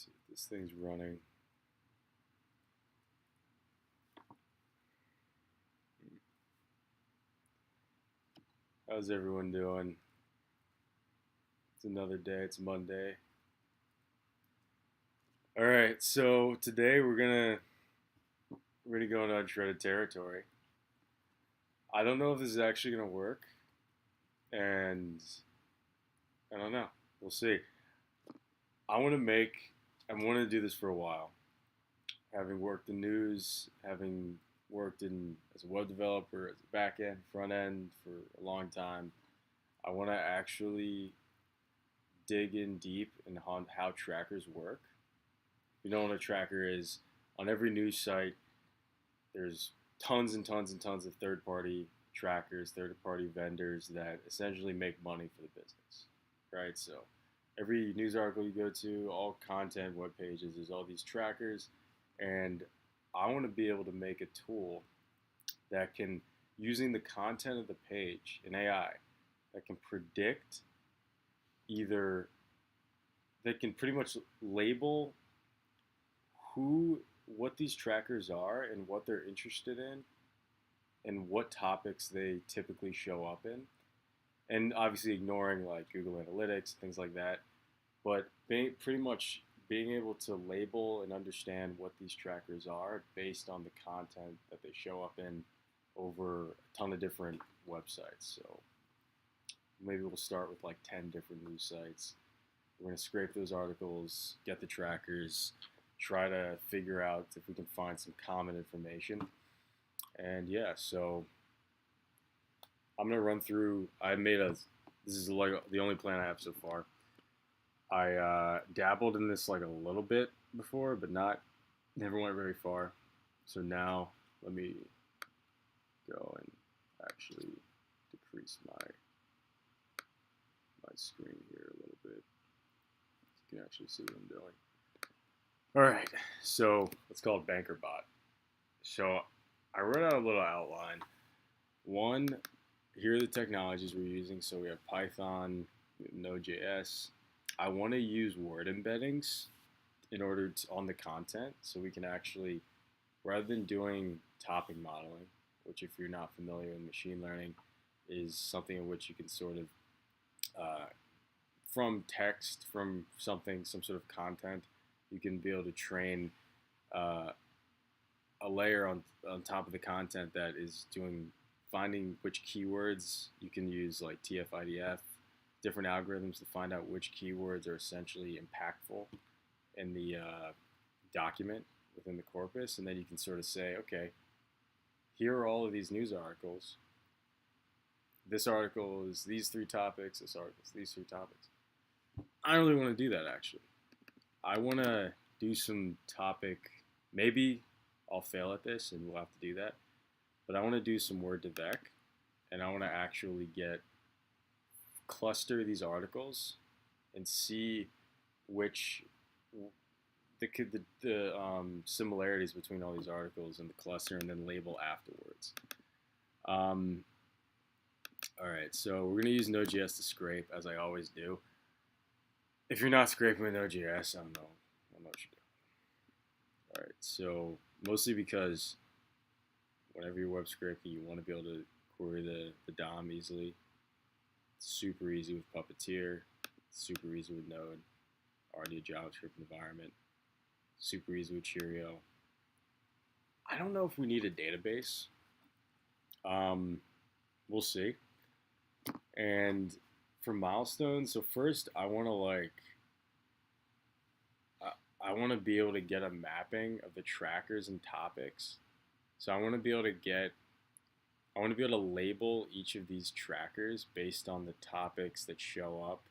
See if this thing's running. How's everyone doing? It's another day. It's Monday. All right, so today we're gonna go into uncharted territory. I don't know if this is actually gonna work, and I don't know. We'll see. I want to make. I want to do this for a while. Having worked in news, having worked in as a web developer, as a back end, front end for a long time, I want to actually dig in deep in on how trackers work. If you know what a tracker is, on every news site, there's tons and tons and tons of third-party trackers, third-party vendors that essentially make money for the business, right? So every news article you go to, all content, web pages, there's all these trackers, and I want to be able to make a tool that can, using the content of the page in AI, that can predict either, that can pretty much label what these trackers are and what they're interested in and what topics they typically show up in, and obviously ignoring like Google Analytics, things like that, but pretty much being able to label and understand what these trackers are based on the content that they show up in over a ton of different websites. So maybe we'll start with like 10 different news sites. We're going to scrape those articles, get the trackers, try to figure out if we can find some common information. And yeah, so I'm going to run through. This is like the only plan I have so far. I dabbled in this like a little bit before, but never went very far. So now let me go and actually decrease my screen here a little bit. So you can actually see what I'm doing. All right, so let's call it BankerBot. So I wrote out a little outline. One, here are the technologies we're using. So we have Python, we have Node.js. I want to use word embeddings in order to, on the content, so we can actually, rather than doing topic modeling, which if you're not familiar with machine learning, is something in which you can sort of, from text, from something, some sort of content, you can be able to train a layer on top of the content that is finding which keywords you can use, like TF-IDF, different algorithms to find out which keywords are essentially impactful in the document within the corpus, and then you can sort of say, okay, here are all of these news articles. This article is these three topics, this article is these three topics. I don't really want to do that, actually. I want to do some topic, maybe I'll fail at this and we'll have to do that, but I want to do some word to vec, and I want to actually cluster these articles and see which the similarities between all these articles in the cluster, and then label afterwards. All right, so we're going to use Node.js to scrape, as I always do. If you're not scraping with Node.js, I don't know what you're doing. All right, so mostly because whenever you're web scraping, you want to be able to query the DOM easily. It's super easy with Puppeteer. It's super easy with Node. Already a JavaScript environment. Super easy with Cheerio. I don't know if we need a database. We'll see. And for milestones, so first I want to be able to get a mapping of the trackers and topics. So I want to be able to label each of these trackers based on the topics that show up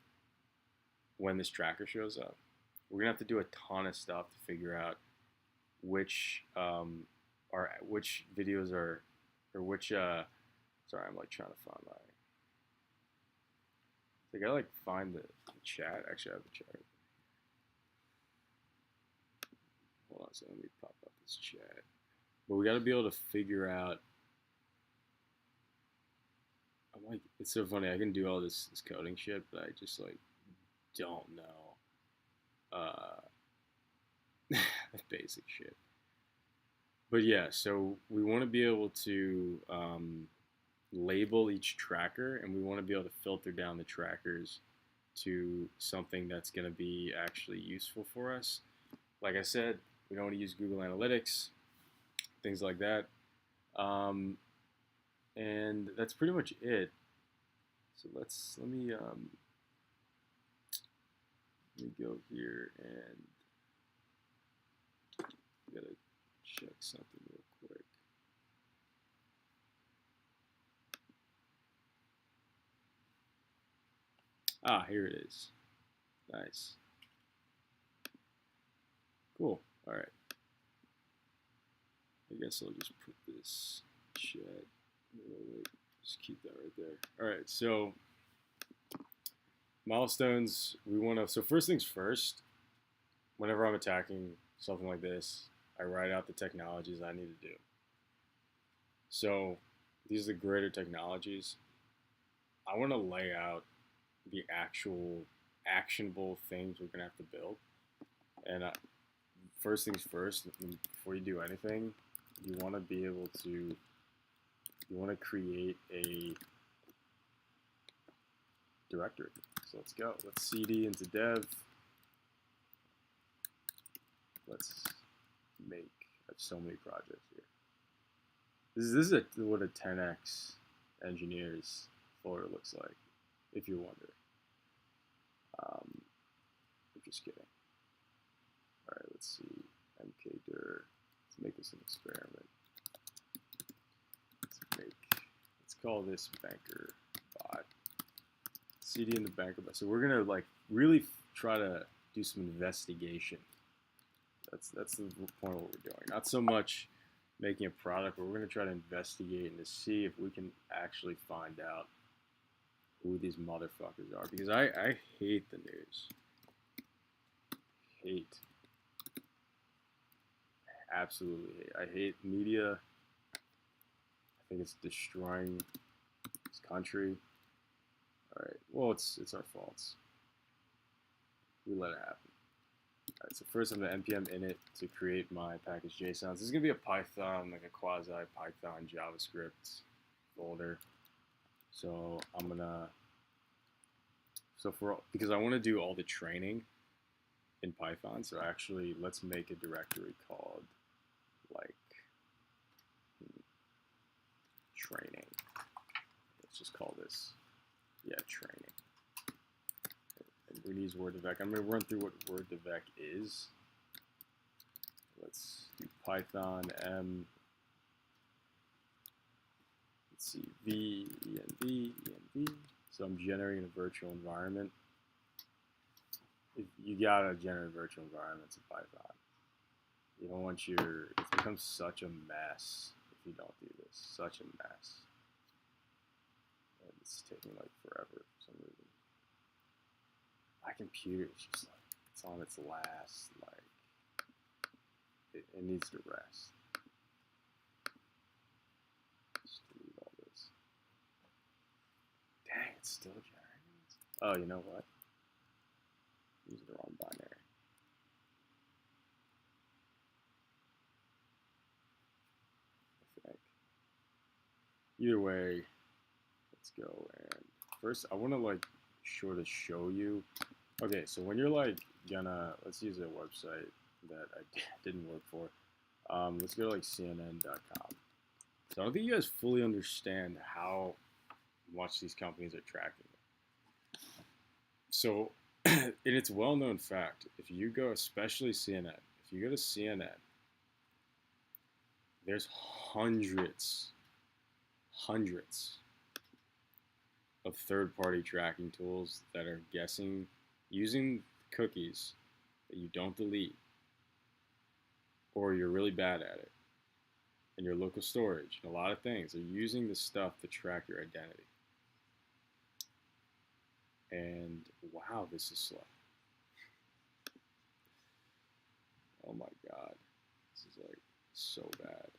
when this tracker shows up. We're gonna have to do a ton of stuff to figure out which videos are, or which sorry, I'm like trying to find my. I gotta like find the chat. Actually, I have the chat. Hold on, so let me pop up this chat. But we gotta be able to figure out. I'm like, it's so funny. I can do all this coding shit, but I just like don't know basic shit. But yeah, so we want to be able to label each tracker, and we want to be able to filter down the trackers to something that's going to be actually useful for us. Like I said, we don't want to use Google Analytics, things like that. And that's pretty much it. So let me go here and gotta check something real quick. Ah, here it is. Nice. Cool. All right. I guess I'll just put this chat. Just keep that right there. All right. So milestones. We want to. So first things first. Whenever I'm attacking something like this, I write out the technologies I need to do. So these are the greater technologies. I want to lay out the actual actionable things we're gonna have to build. And first things first, before you do anything, you want to be able to, you want to create a directory. So let's go. Let's cd into dev. Let's make, I have so many projects here. This is what a 10x engineers folder looks like, if you wonder. I'm just kidding. All right, let's see. mkdir. Let's make this an experiment. Let's call this banker bot. cd in the banker bot. So we're gonna like really try to do some investigation. That's the point of what we're doing. Not so much making a product, but we're gonna try to investigate and to see if we can actually find out who these motherfuckers are. Because I hate the news. Hate. Absolutely hate. I hate media. I think it's destroying this country. All right. Well, it's our faults. We let it happen. All right. So first, I'm gonna npm init to create my package JSON. This is gonna be a Python, like a quasi Python JavaScript folder. So I'm gonna. Because I want to do all the training in Python. So actually, let's make a directory called like training. Let's just call this, yeah, training. And we're gonna use word2vec. I'm gonna run through what word2vec is. Let's do Python m. Let's see, v env. So I'm generating a virtual environment. You gotta generate virtual environments in Python. You don't want it becomes such a mess if you don't do this. Such a mess. And it's taking like forever for some reason. My computer is just like, it's on its last, like, it needs to rest. Just delete all this. Dang, it's still generating. Oh, you know what? Using the wrong binary. I think. Either way, let's go. And first, I want to like sort of show you. Okay, so when you're like let's use a website that I didn't work for. Let's go to like CNN.com. So I don't think you guys fully understand how much these companies are tracking. So, and it's well-known fact, if you go, especially CNN, if you go to CNN, there's hundreds of third-party tracking tools that are guessing, using cookies that you don't delete, or you're really bad at it, and your local storage, and a lot of things. They're using this stuff to track your identity. And wow, this is slow. Oh my God. This is like so bad.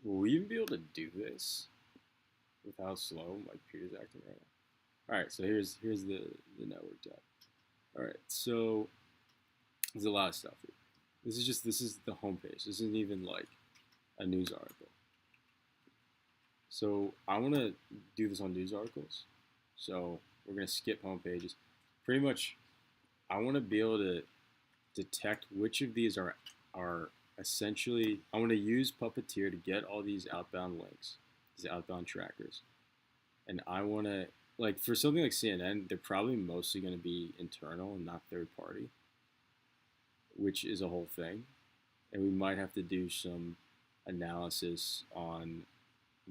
Will we even be able to do this with how slow my computer's acting right now? All right, so here's the network tab. All right, so there's a lot of stuff here. This is the homepage. This isn't even like a news article. So I want to do this on news articles. So we're gonna skip home pages. Pretty much, I want to be able to detect which of these are essentially. I want to use Puppeteer to get all these outbound links, these outbound trackers, and I want to like for something like CNN, they're probably mostly going to be internal and not third party, which is a whole thing, and we might have to do some analysis on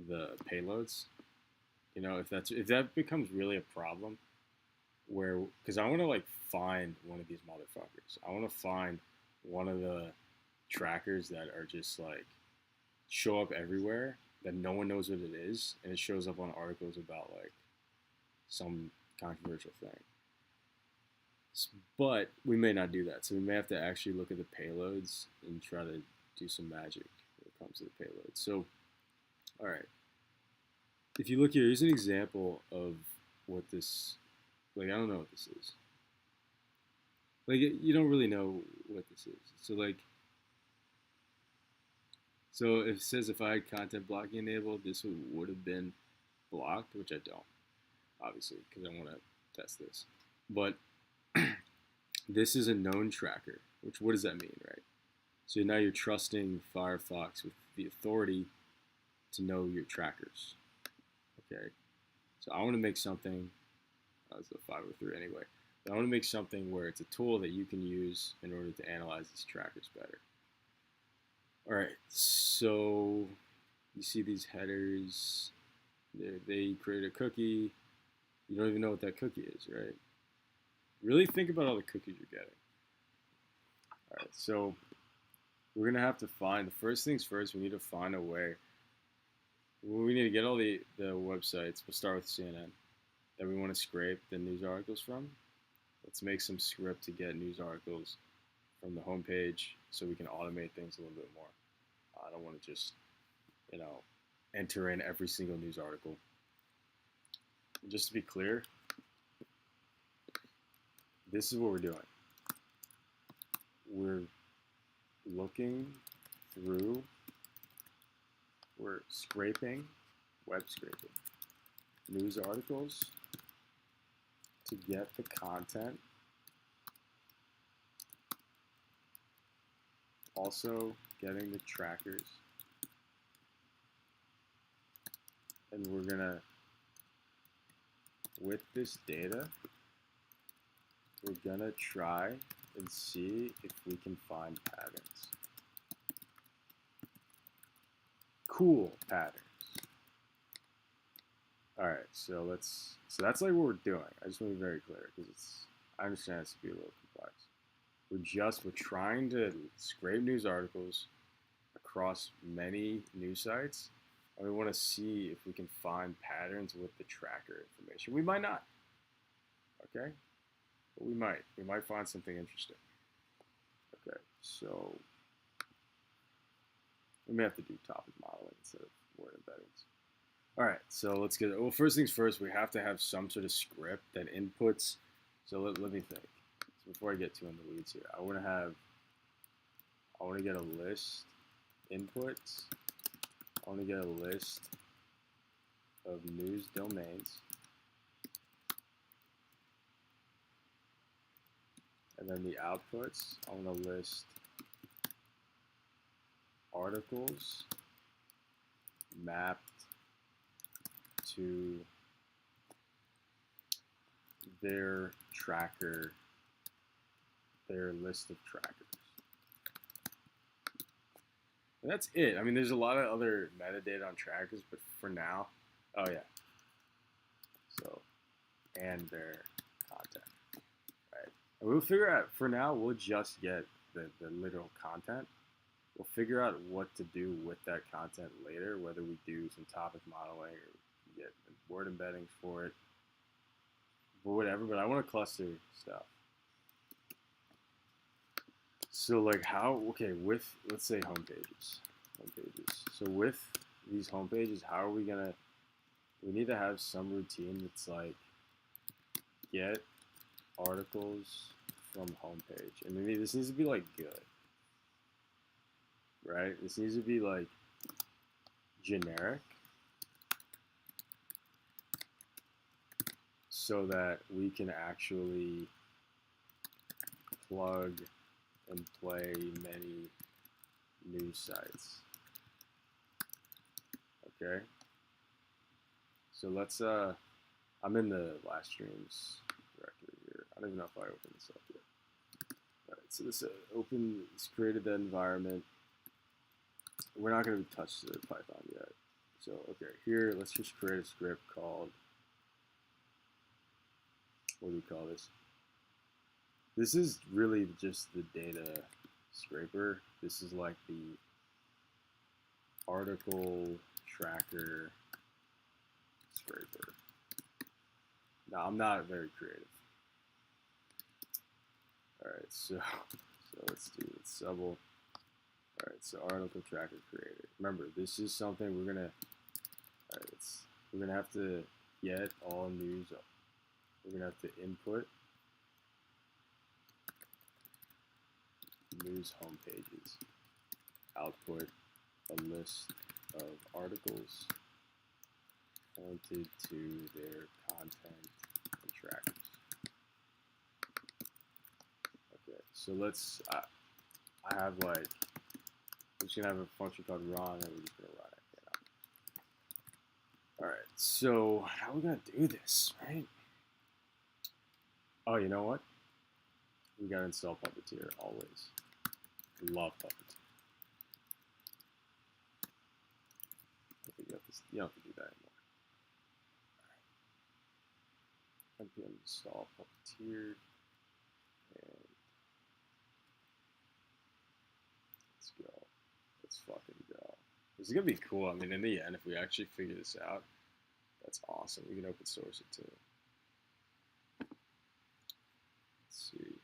the payloads. You know, if that becomes really a problem, where because I want to like find one of these motherfuckers. I want to find one of the trackers that are just like show up everywhere that no one knows what it is, and it shows up on articles about like some controversial thing. But we may not do that, so we may have to actually look at the payloads and try to do some magic when it comes to the payloads. So, all right, if you look here, here's an example of what this, like, I don't know what this is. Like, you don't really know what this is. So, like, so it says if I had content blocking enabled, this would have been blocked, which I don't, obviously, because I want to test this. But this is a known tracker, which what does that mean, right? So now you're trusting Firefox with the authority to know your trackers. Okay, so I want to make something. That's the 503 anyway. But I want to make something where it's a tool that you can use in order to analyze these trackers better. All right, so you see these headers. They create a cookie. You don't even know what that cookie is, right? Really think about all the cookies you're getting. All right, so we're gonna have to find the first things first. We need to find a way. We need to get all the websites. We'll start with CNN that we want to scrape the news articles from. Let's make some script to get news articles from the homepage so we can automate things a little bit more. I don't want to just, enter in every single news article. And just to be clear, this is what we're doing. We're looking through, we're scraping, web scraping, news articles to get the content. Also getting the trackers. And we're gonna, with this data, we're gonna try and see if we can find patterns. Cool patterns. All right, so that's like what we're doing. I just want to be very clear because I understand it's to be a little complex. We're trying to scrape news articles across many news sites, and we want to see if we can find patterns with the tracker information. We might not, okay? But we might. We might find something interesting. Okay, so we may have to do topic modeling instead of word embeddings. All right, so let's get it. Well, first things first, we have to have some sort of script that inputs. So let me think. So before I get too in the weeds here, I want to get a list inputs. I want to get a list of news domains. And then the outputs, I want to list articles mapped to their tracker, their list of trackers. And that's it. I mean, there's a lot of other metadata on trackers, but for now, oh yeah. So, and their content, right? And we'll figure out, for now, we'll just get the literal content. We'll figure out what to do with that content later, whether we do some topic modeling or get word embeddings for it, or whatever, but I want to cluster stuff. So like with, let's say homepages. So with these homepages, how are we gonna, we need to have some routine that's like, get articles from homepage. And maybe this needs to be like good, right? This needs to be like generic so that we can actually plug and play many news sites. Okay. So let's I'm in the last streams directory here. I don't even know if I opened this up yet. Alright, so this it's created the environment. We're not going to touch the Python yet. So okay, here let's just create a script called, what do we call this? This is really just the data scraper. This is like the article tracker scraper. Now, I'm not very creative. Alright, so let's do it. Subble. Alright, so article tracker creator. Remember, this is something we're gonna have to get all news up. We're gonna have to input news home pages, output a list of articles pointed to their content and trackers. Okay, so let's, I have like, I'm just gonna have a function called run and we're just gonna run it, you know. Alright, so how are we gonna do this, right? Oh, you know what? We gotta install Puppeteer always. Love Puppeteer. I think you don't have to do that anymore. Alright. npm install Puppeteer. And let's go. Let's fucking go. This is gonna be cool. I mean, in the end, if we actually figure this out, that's awesome. We can open source it too. Let's see.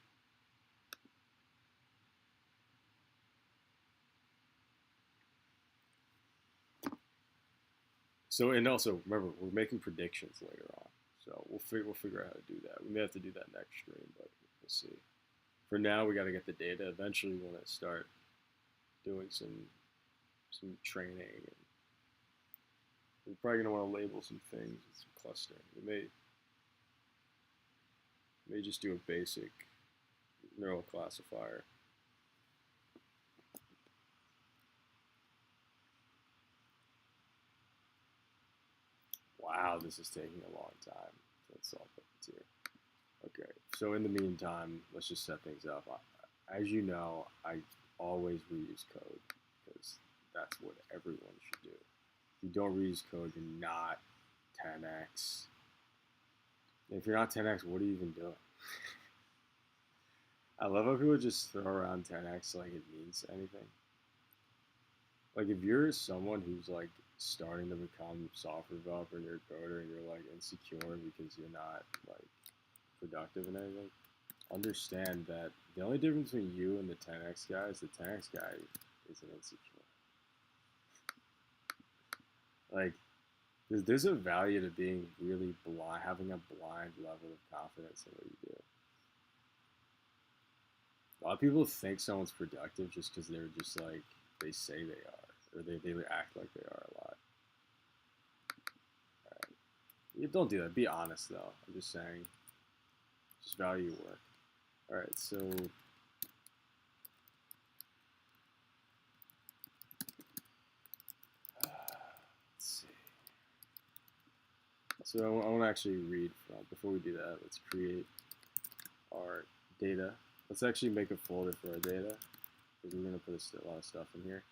So, and also remember, we're making predictions later on, so we'll figure out how to do that. We may have to do that next stream, but we'll see. For now, we got to get the data. Eventually, we want to start doing some training, and we're probably gonna want to label some things with some clustering. We may just do a basic neural classifier. Wow, this is taking a long time to install Puppeteer. Okay, so in the meantime, let's just set things up. As you know, I always reuse code because that's what everyone should do. If you don't reuse code, you're not 10x. If you're not 10x, what are you even doing? I love how people just throw around 10x like it means anything. Like if you're someone who's like starting to become software developer and you're a coder and you're like insecure because you're not like productive and anything, understand that the only difference between you and the 10x guy is the 10x guy isn't insecure. Like there's a value to being really blind, having a blind level of confidence in what you do. A lot of people think someone's productive just because they're just like they say they are, or they act like they are a lot. Alright. You don't do that. Be honest though. I'm just saying. Just value your work. Alright, so let's see. So I want to actually read from, before we do that, let's create our data. Let's actually make a folder for our data, because we're going to put a lot of stuff in here.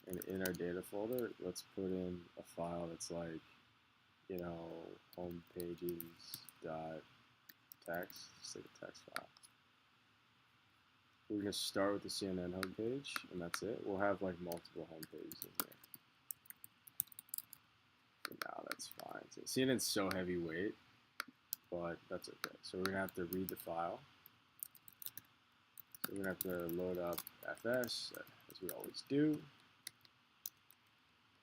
And in our data folder, let's put in a file that's like, you know, homepages.txt, just like a text file. We're going to start with the CNN homepage, and that's it. We'll have like multiple homepages in here. For now, that's fine. So CNN's so heavyweight, but that's okay. So we're going to have to read the file. So we're going to have to load up FS, as we always do.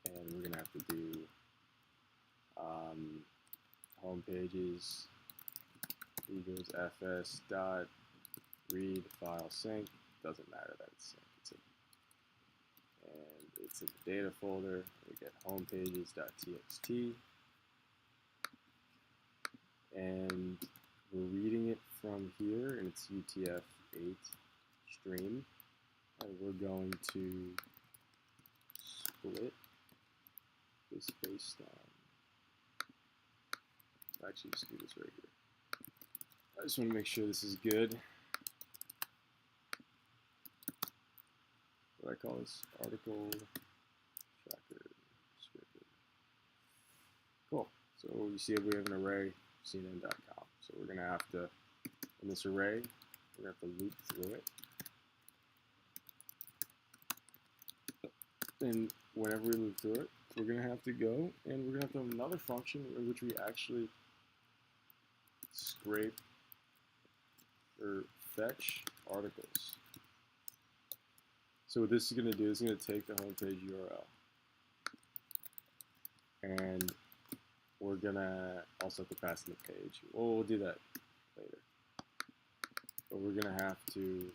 And we're going to have to do home pages equals fs dot read file sync. Doesn't matter that it's sync. It's in the data folder. We get homepages.txt, and we're reading it from here, and it's UTF-8 stream. And we're going to split this based on. Actually, just do this right here. I just want to make sure this is good. What do I call this? Article tracker scripted. Cool. So you see we have an array, cnn.com. So we're going to have to, in this array, we're going to have to loop through it. And whenever we loop through it, we're going to have to go, and we're going to have to have another function in which we actually scrape or fetch articles. So what this is going to do is going to take the homepage URL, and we're going to also have to pass in the page. Well, we'll do that later. But we're going to have to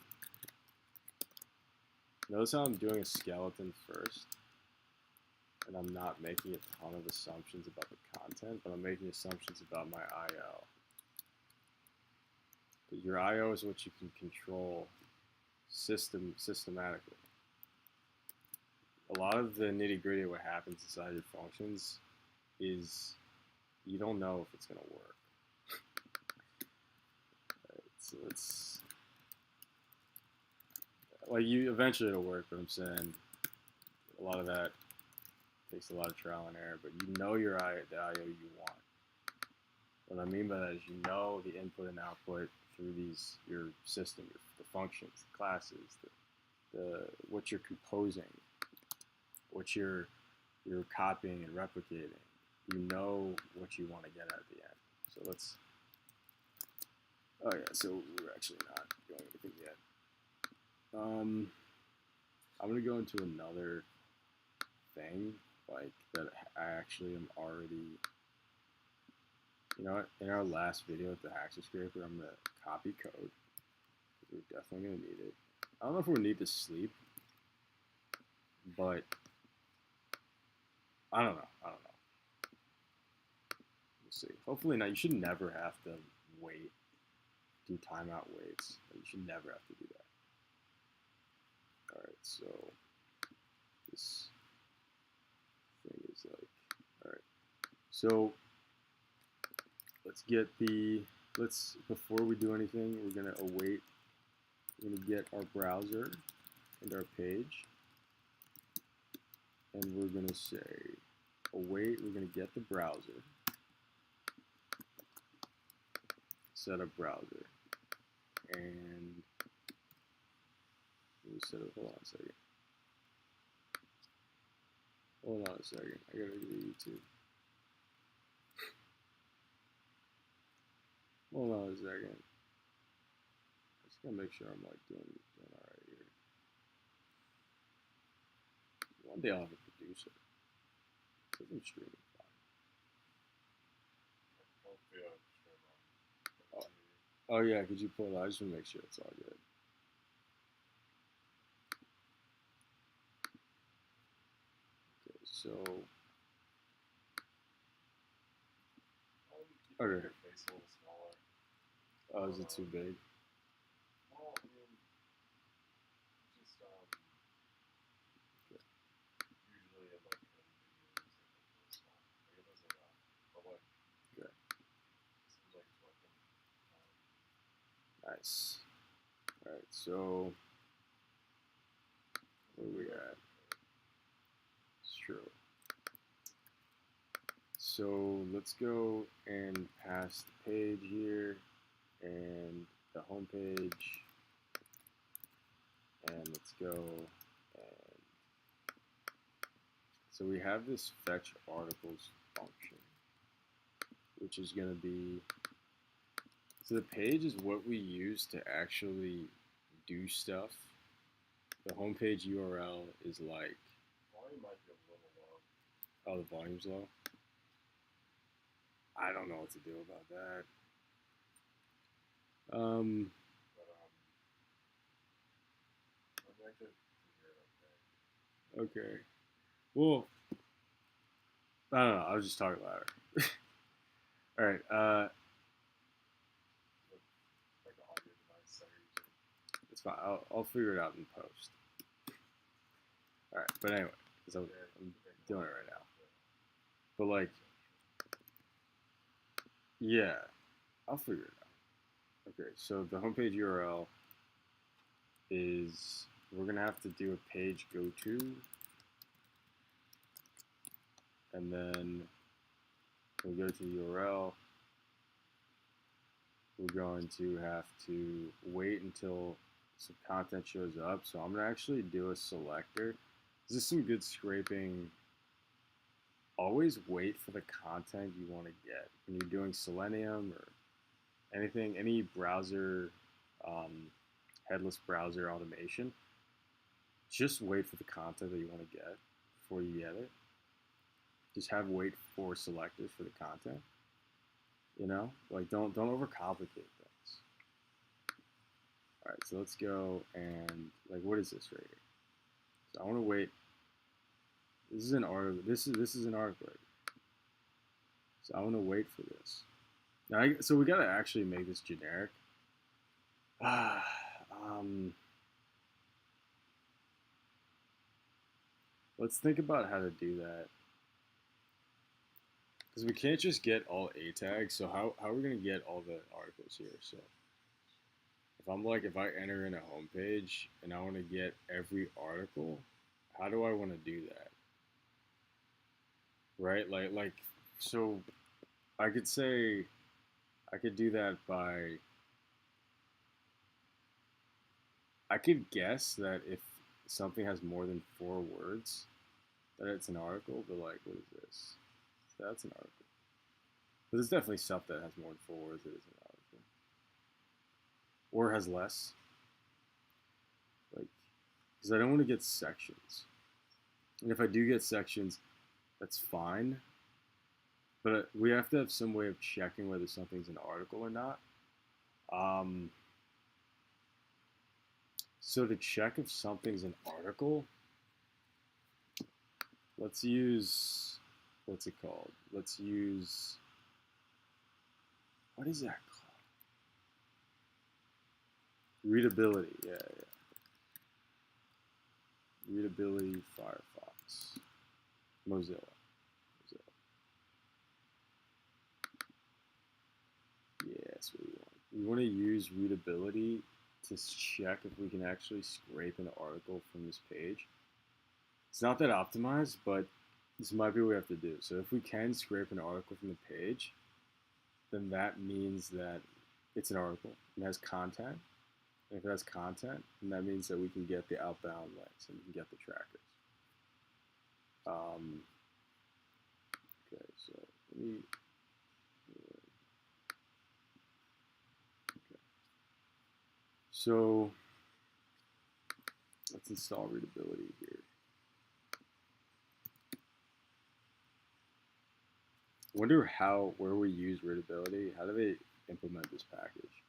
notice how I'm doing a skeleton first, and I'm not making a ton of assumptions about the content, but I'm making assumptions about my I/O. Your I/O is what you can control systematically. A lot of the nitty-gritty of what happens inside your functions is you don't know if it's going to work. Right, so it's like eventually it'll work, but I'm saying a lot of that takes a lot of trial and error, but you know the I/O you want. What I mean by that is you know the input and output through your system, the functions, the classes, what you're composing, what you're copying and replicating. You know what you want to get at the end. So let's. Oh yeah, so we're actually not going anything yet. I'm gonna go into another thing like that. I actually am already. You know what? In our last video with the Haxer scraper, I'm gonna copy code. We're definitely gonna need it. I don't know if we'll need to sleep, but I don't know. We'll see. Hopefully not. You should never have to wait, do timeout waits. You should never have to do that. All right, so this thing is like, all right. So before we do anything, we're gonna await. We're gonna get our browser and our page, and we're gonna say await. We're gonna get the browser, set up browser, and we set up. Hold on a second. Hold on a second. I gotta go to YouTube. Hold on a second. Just gotta make sure I'm like doing all right here. One day I'll have a producer. So I'm streaming fine. Oh yeah, could you pull it out? I just want to make sure it's all good. Okay, so okay. Oh, is it too big? Well, I mean, just okay. Usually in like videos, it's small. Like it doesn't but like, okay. Seems like it's working. Nice. All right, so where we at? It's true. So let's go and pass the page here and the home page, and let's go and so we have this fetch articles function, which is going to be, so the page is what we use to actually do stuff. The homepage URL is like, volume might be a little low. Oh, the volume's low? I don't know what to do about that. Um, But I'm going to figure it out. okay. Well, I don't know. I was just talking louder. All right. Like the audio device that you're using. It's fine. I'll figure it out in post. All right. But anyway, because I'm doing it right now. But like, yeah, I'll figure it out. Okay. So the homepage URL is we're gonna have to do a page go to, and then we go to the URL. We're going to have to wait until some content shows up. So I'm gonna actually do a selector. This is some good scraping. Always wait for the content you want to get when you're doing Selenium or anything, any browser, headless browser automation. Just wait for the content that you want to get before you get it. Just have wait for selectors for the content. You know, like don't overcomplicate things. All right, so let's go and like, what is this right here? So I want to wait. This is an article. This is an article. Right, so I want to wait for this. Now, so we gotta actually make this generic. um, let's think about how to do that. Because we can't just get all A tags. So how are we gonna get all the articles here? So if I enter in a homepage and I want to get every article, how do I want to do that? Right? So I could say I could do that by I could guess that if something has more than 4 words, that it's an article. But like, what is this? That's an article. But there's definitely stuff that has more than 4 words that is an article, or has less. Like, because I don't want to get sections. And if I do get sections, that's fine. But we have to have some way of checking whether something's an article or not. Um, so to check if something's an article, let's use what's it called? Let's use what is that called? Readability. Yeah, yeah. Readability Firefox. Mozilla. Mozilla. Yeah, that's what we want. We want to use readability to check if we can actually scrape an article from this page. It's not that optimized, but this might be what we have to do. So if we can scrape an article from the page, then that means that it's an article and has content. And if it has content, then that means that we can get the outbound links and we can get the trackers. Um, okay, so let me. Okay. So let's install readability here. Wonder where we use readability. How do they implement this package?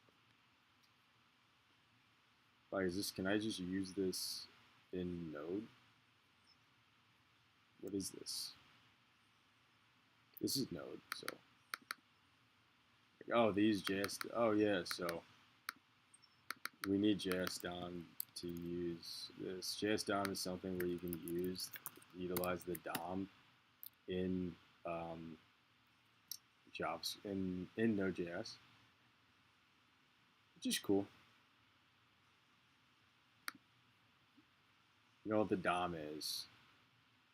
Like, can I just use this in Node? What is this? This is Node, so. Oh, these JS. Oh, yeah, so we need JS DOM to use this. JS DOM is something where you can utilize the DOM in jobs in Node.js, which is cool. You know what the DOM is?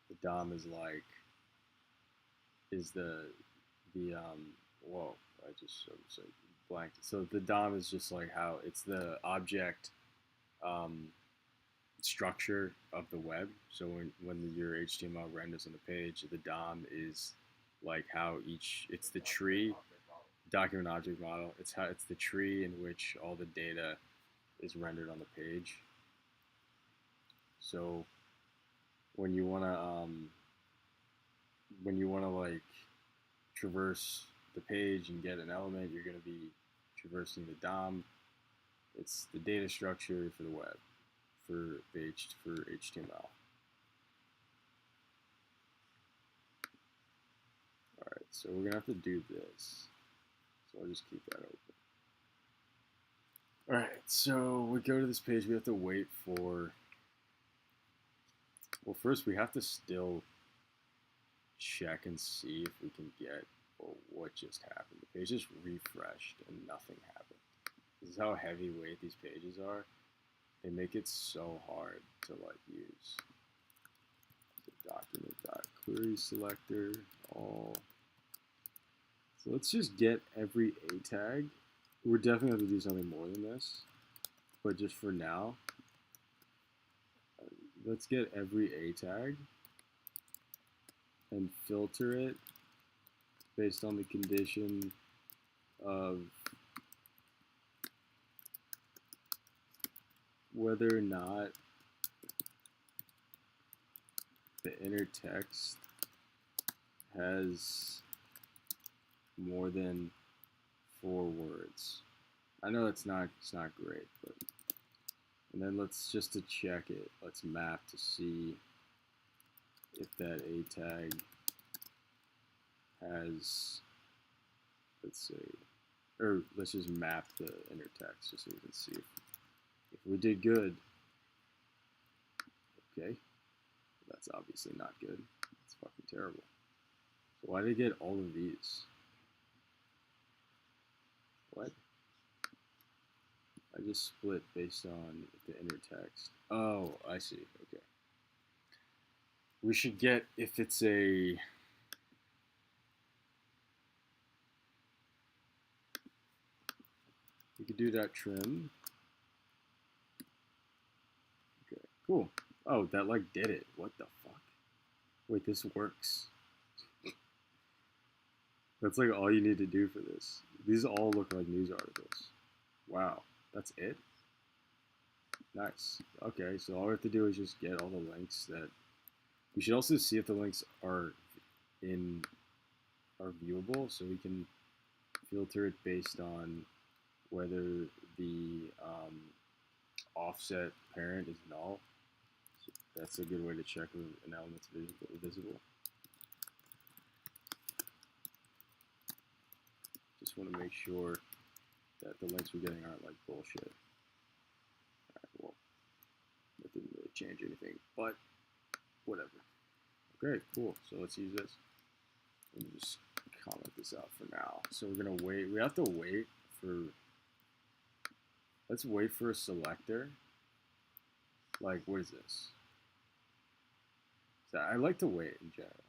The DOM is like the whoa, I just so blanked. So the DOM is just like how it's the object um, structure of the web. So when your HTML renders on the page, the DOM is like how it's the tree document object model. It's the tree in which all the data is rendered on the page. So when you wanna like traverse the page and get an element, you're gonna be traversing the DOM. It's the data structure for the web, for HTML. All right, so we're gonna have to do this. So I'll just keep that open. All right, so we go to this page. We have to wait for. Well, first we have to still check and see if we can get what just happened. The page just refreshed and nothing happened. This is how heavyweight these pages are. They make it so hard to like use. So document.query selector all. So let's just get every A tag. We're definitely going to do something more than this, but just for now, let's get every A tag and filter it based on the condition of whether or not the inner text has more than 4 words. I know it's not great, but and then let's just to check it, let's map to see if that A tag has, let's say, or let's just map the inner text just so we can see if we did good. Okay, that's obviously not good. It's fucking terrible. So why did I get all of these? What? I just split based on the inner text. Oh, I see. Okay. We should get if it's a. We could do that trim. Okay, cool. Oh, that like did it. What the fuck? Wait, this works. That's like all you need to do for this. These all look like news articles. Wow, that's it? Nice. Okay, so all we have to do is just get all the links that... We should also see if the links are viewable, so we can filter it based on whether the offset parent is null. So that's a good way to check if an element's visible. Just want to make sure that the links we're getting aren't like bullshit. Alright, well, that didn't really change anything, but whatever. Okay, cool. So let's use this. Let me just comment this out for now. So we're gonna wait. We have to wait for. Let's wait for a selector. Like, what is this? So I like to wait in general.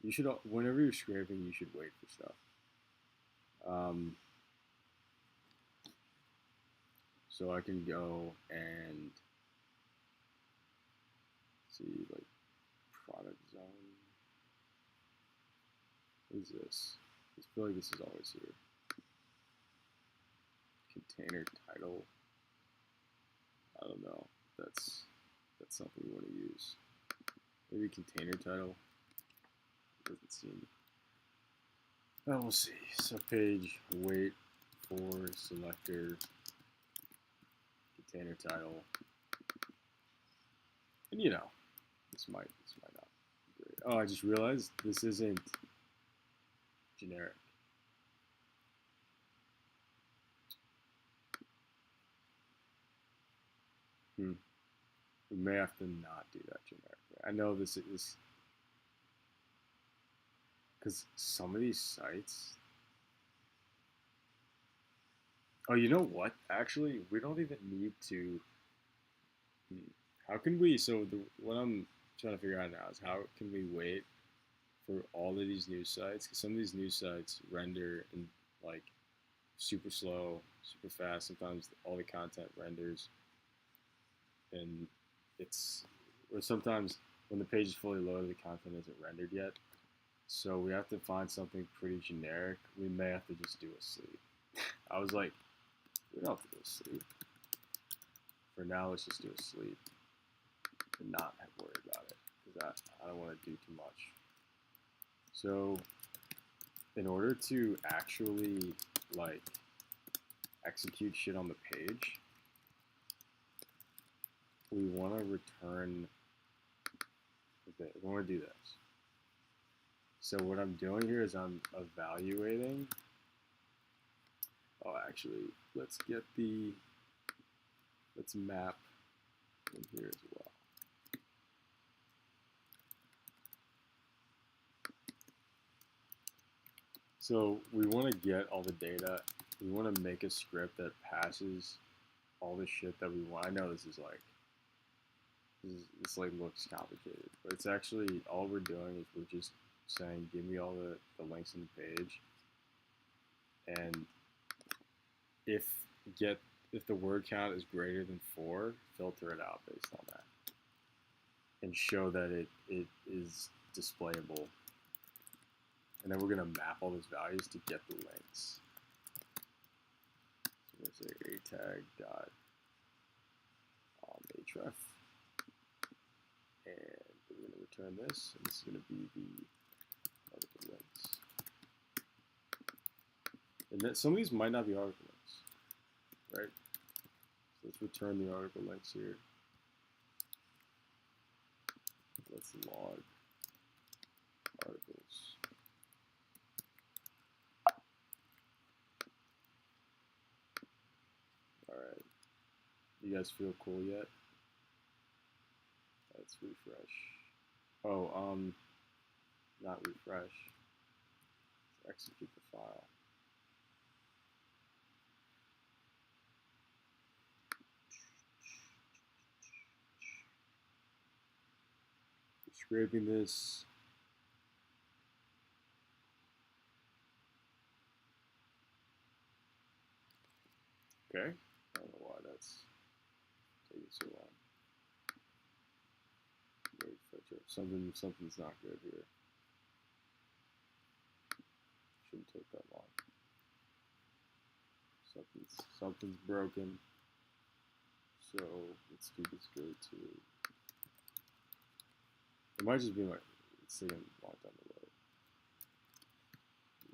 You should, whenever you're scraping, you should wait for stuff. So I can go and see like product zone. What is this? I feel like this is always here. Container title. I don't know. That's something we want to use. Maybe container title. Doesn't seem. Oh, we'll see. So page wait for selector container title. And you know, this might not be great. Oh, I just realized this isn't generic. We may have to not do that generically. I know this is because some of these sites. Oh, you know what? Actually, we don't even need to. How can we? So what I'm trying to figure out now is how can we wait for all of these news sites? Because some of these news sites render in like super slow, super fast. Sometimes all the content renders, and or sometimes when the page is fully loaded, the content isn't rendered yet. So we have to find something pretty generic. We may have to just do a sleep. I was like, we don't have to do a sleep. For now, let's just do a sleep and not worry about it because I don't want to do too much. So in order to actually like execute shit on the page, we want to return. We want to do this. So what I'm doing here is I'm evaluating. Oh, actually, let's map in here as well. So we want to get all the data. We want to make a script that passes all the shit that we want. I know this like looks complicated, but it's actually all we're doing is we're just saying give me all the links in the page, and if the word count is greater than 4, filter it out based on that, and show that it is displayable. And then we're gonna map all those values to get the links. So we're gonna say a tag dot href, and we're gonna return this, and this is gonna be the article links. And then some of these might not be article links, right? So let's return the article links here. Let's log articles. All right. You guys feel cool yet? Let's refresh. Oh, not refresh. Let's execute the file. Scraping this. Okay. I don't know why that's taking so long. Wait, filter. Something's not good here. Shouldn't take that long. Something's broken. So let's do this go to. It might just be my. It's taking a long time to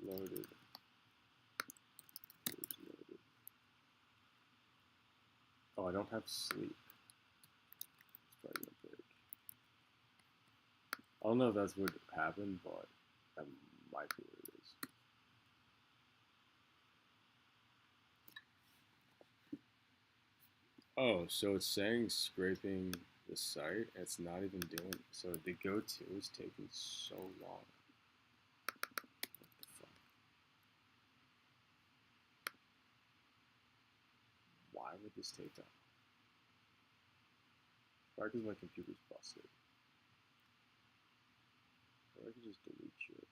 load. Loaded. Oh, I don't have sleep. It's probably gonna break. I don't know if that's what happened, but that might be what it is. Oh, so it's saying scraping the site, and it's not even doing it. So the go-to is taking so long. What the fuck? Why would this take that long? Probably because my computer's busted. Or I could just delete shit.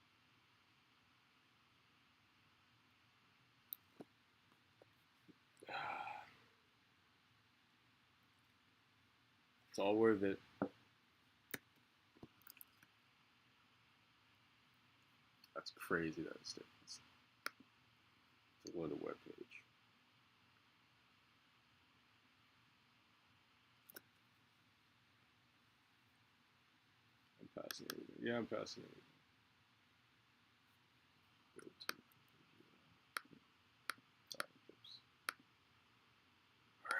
It's all worth it. That's crazy that it's taking this. It's a load of web page. I'm passing everything. Yeah, I'm passing everything. Go to oops. All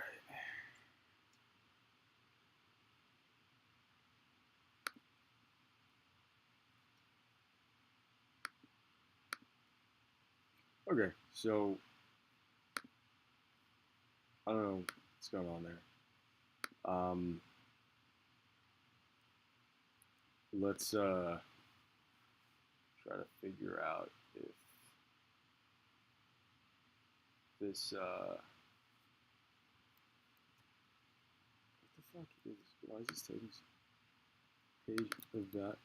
right. Okay, so I don't know what's going on there. Let's try to figure out if this what the fuck is, why is this taking page of that?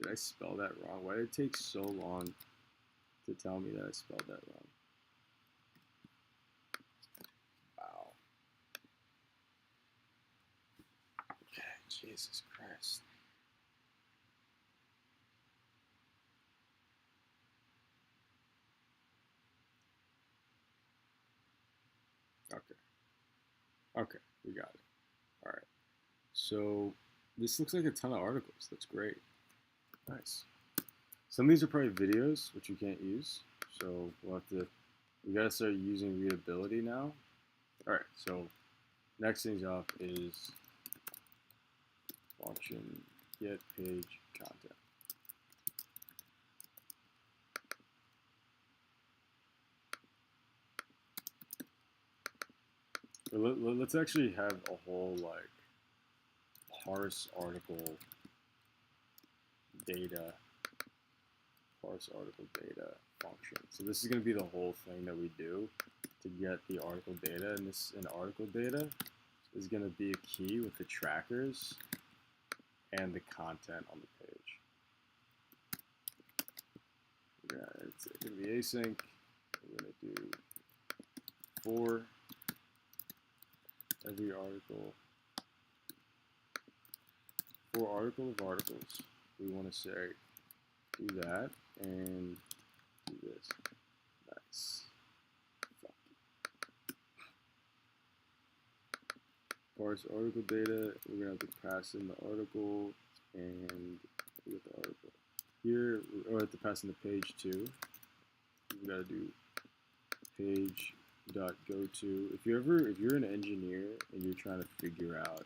Did I spell that wrong? Why did it take so long to tell me that I spelled that wrong? Wow. Okay, Jesus Christ. Okay, we got it. All right. So this looks like a ton of articles. That's great. Nice. Some of these are probably videos, which you can't use. So we'll have to we gotta start using readability now. All right, so next things up is function get page content. So let's actually have a whole like parse article data function. So this is going to be the whole thing that we do to get the article data, and this and article data is going to be a key with the trackers and the content on the page. It's going to be async. We're going to do for every article. For article of articles, we want to say do that and do this. Nice. Parse article data. We're gonna have to pass in the article and with the article here. We have to pass in the page too. We gotta do page.goto. If you're an engineer and you're trying to figure out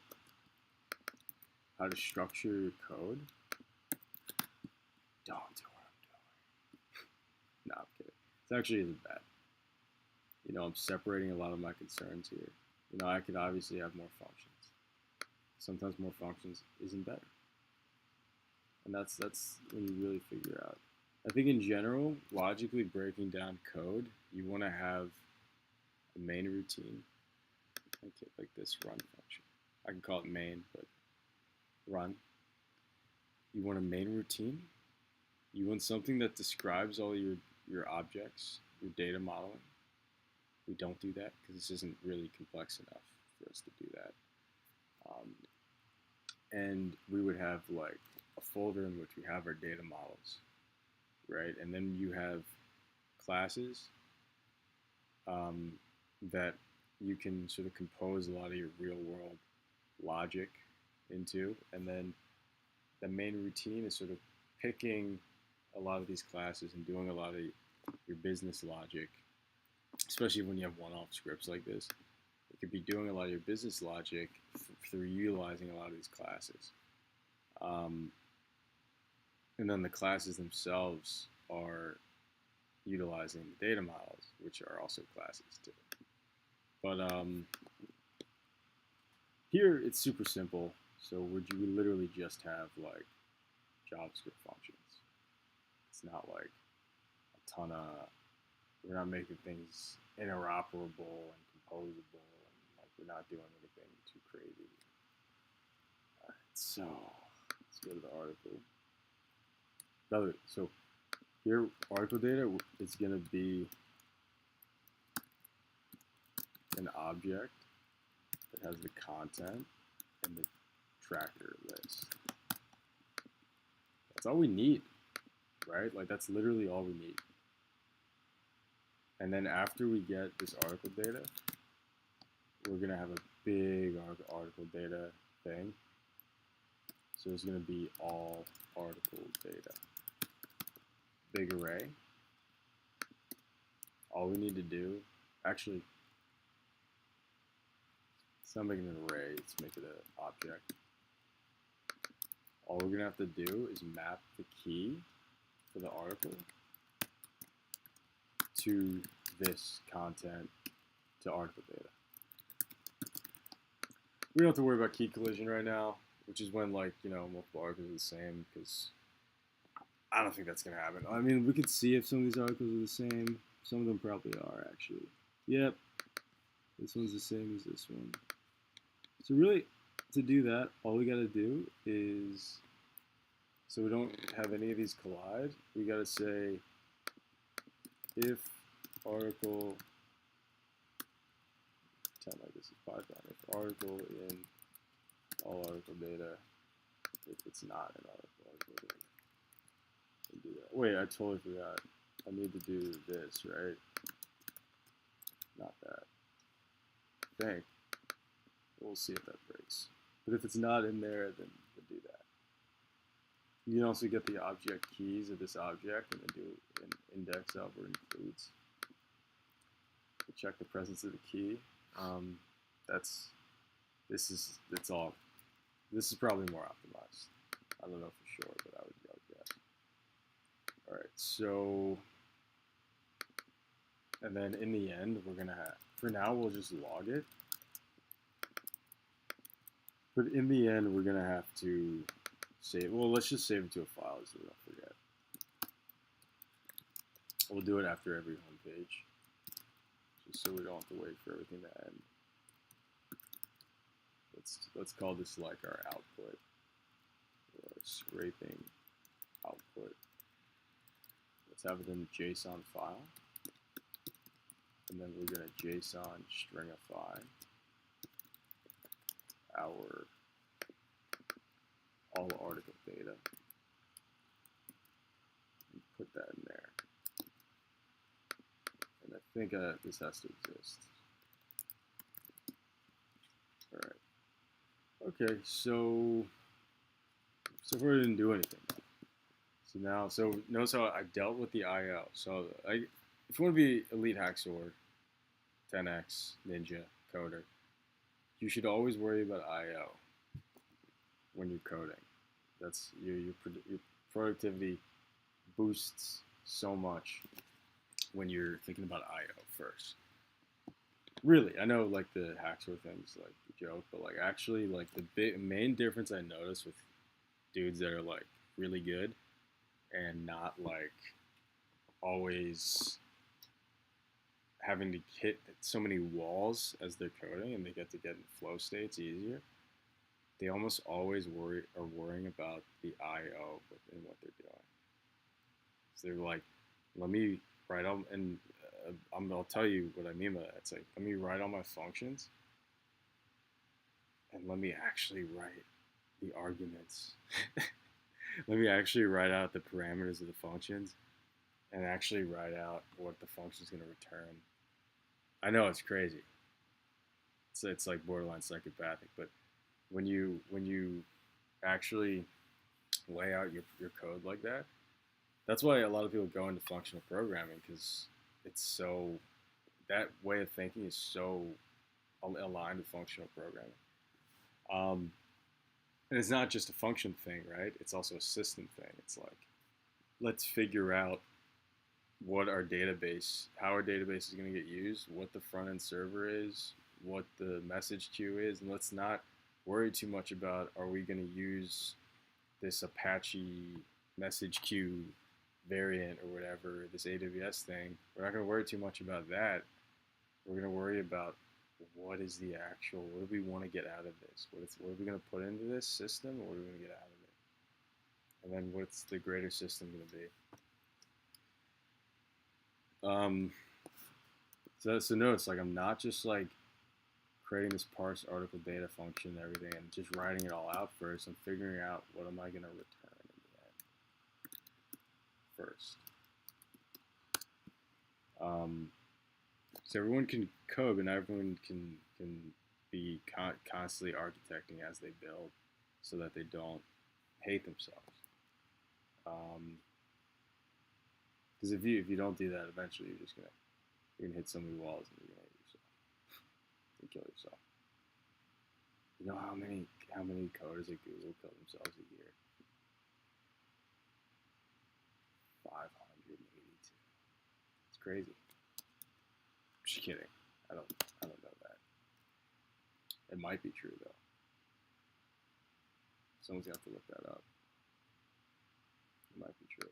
how to structure your code, don't do what I'm doing. No, I'm kidding. It actually isn't bad. You know, I'm separating a lot of my concerns here. You know, I could obviously have more functions. Sometimes more functions isn't better. And that's when you really figure out. I think in general, logically breaking down code, you want to have a main routine, like this run function. I can call it main, but run. You want a main routine. You want something that describes all your objects, your data modeling. We don't do that because this isn't really complex enough for us to do that. And we would have like a folder in which we have our data models, right? And then you have classes that you can sort of compose a lot of your real world logic into. And then the main routine is sort of picking a lot of these classes and doing a lot of your business logic, especially when you have one-off scripts like this. You could be doing a lot of your business logic through utilizing a lot of these classes. And then the classes themselves are utilizing the data models, which are also classes too. But here it's super simple. So we literally just have like JavaScript functions. It's not like a ton of, we're not making things interoperable and composable, and like we're not doing anything too crazy. All right, so let's go to the article. So here, article data is going to be an object that has the content and the tracker list. That's all we need, right? Like that's literally all we need. And then after we get this article data, we're going to have a big article data thing. So it's going to be all article data. Big array. All we need to do, actually, it's not making an array, let's make it an object. All we're going to have to do is map the key for the article to this content to article data. We don't have to worry about key collision right now, which is when like, you know, multiple articles are the same, because I don't think that's going to happen. I mean, we could see if some of these articles are the same. Some of them probably are, actually. Yep. This one's the same as this one. So really, to do that, all we got to do is, so we don't have any of these collide, we got to say if article, pretend like this is Python, if article in all article data, if it's not an article data. Do that. Wait, I totally forgot. I need to do this, right? Not that. Dang. We'll see if that breaks. But if it's not in there, then we'll do that. You can also get the object keys of this object and then do an index of or includes. check the presence of the key. It's all. This is probably more optimized. I don't know for sure, but I would guess. All right, so, and then in the end, we're gonna have. For now, we'll just log it. But in the end, we're gonna have to save. Well, let's just save it to a file so we don't forget. We'll do it after every home page, just so we don't have to wait for everything to end. Let's call this like our output, or scraping output. Let's have it in a JSON file, and then we're gonna JSON stringify our all article data and put that in there. And I think this has to exist. All right. Okay, so far I didn't do anything. So now, notice how I dealt with the I/O. So if you want to be elite hacksaw, 10x, ninja, coder, you should always worry about I/O when you're coding. That's your productivity boosts so much when you're thinking about I/O first. Really, I know like the hacksaw thing's like a joke, but like actually like the main difference I noticed with dudes that are like really good and not like always having to hit so many walls as they're coding and they get in flow states easier. They almost always are worrying about the I/O within what they're doing. So they're like, let me write on, and I'll tell you what I mean by that. It's like, let me write all my functions, and let me actually write the arguments. Let me actually write out the parameters of the functions, and actually write out what the function is going to return. I know it's crazy. It's like borderline psychopathic, but when you actually lay out your code like that, that's why a lot of people go into functional programming, because it's so, that way of thinking is so aligned with functional programming. And it's not just a function thing, right? It's also a system thing. It's like, let's figure out what our database, how our database is going to get used, what the front end server is, what the message queue is, and let's not worry too much about, are we going to use this Apache message queue variant or whatever, this AWS thing. We're not going to worry too much about that. We're going to worry about what is the actual, what do we want to get out of this? What are we going to put into this system, or what are we going to get out of it? And then what's the greater system going to be? So notice, like, I'm not just like creating this parse article data function and everything and just writing it all out first. I'm figuring out what am I going to return in the end first. So everyone can code, and everyone can be constantly architecting as they build, so that they don't hate themselves. Because if you don't do that, eventually you're gonna hit so many walls and you're gonna hate yourself and kill yourself. You know how many coders at Google kill themselves a year? 582. It's crazy. Just kidding. I don't know that. It might be true though. Someone's gonna have to look that up. It might be true.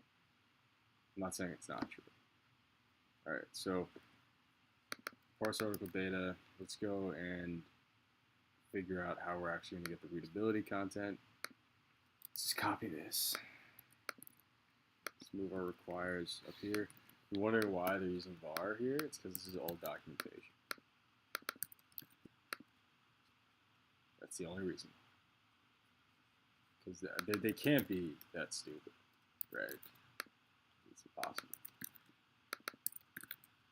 I'm not saying it's not true. All right, so parse article data. Let's go and figure out how we're actually going to get the readability content. Let's just copy this. Let's move our requires up here. If you're wondering why they're using var here, it's because this is old documentation. That's the only reason. Because they can't be that stupid, right? It's impossible.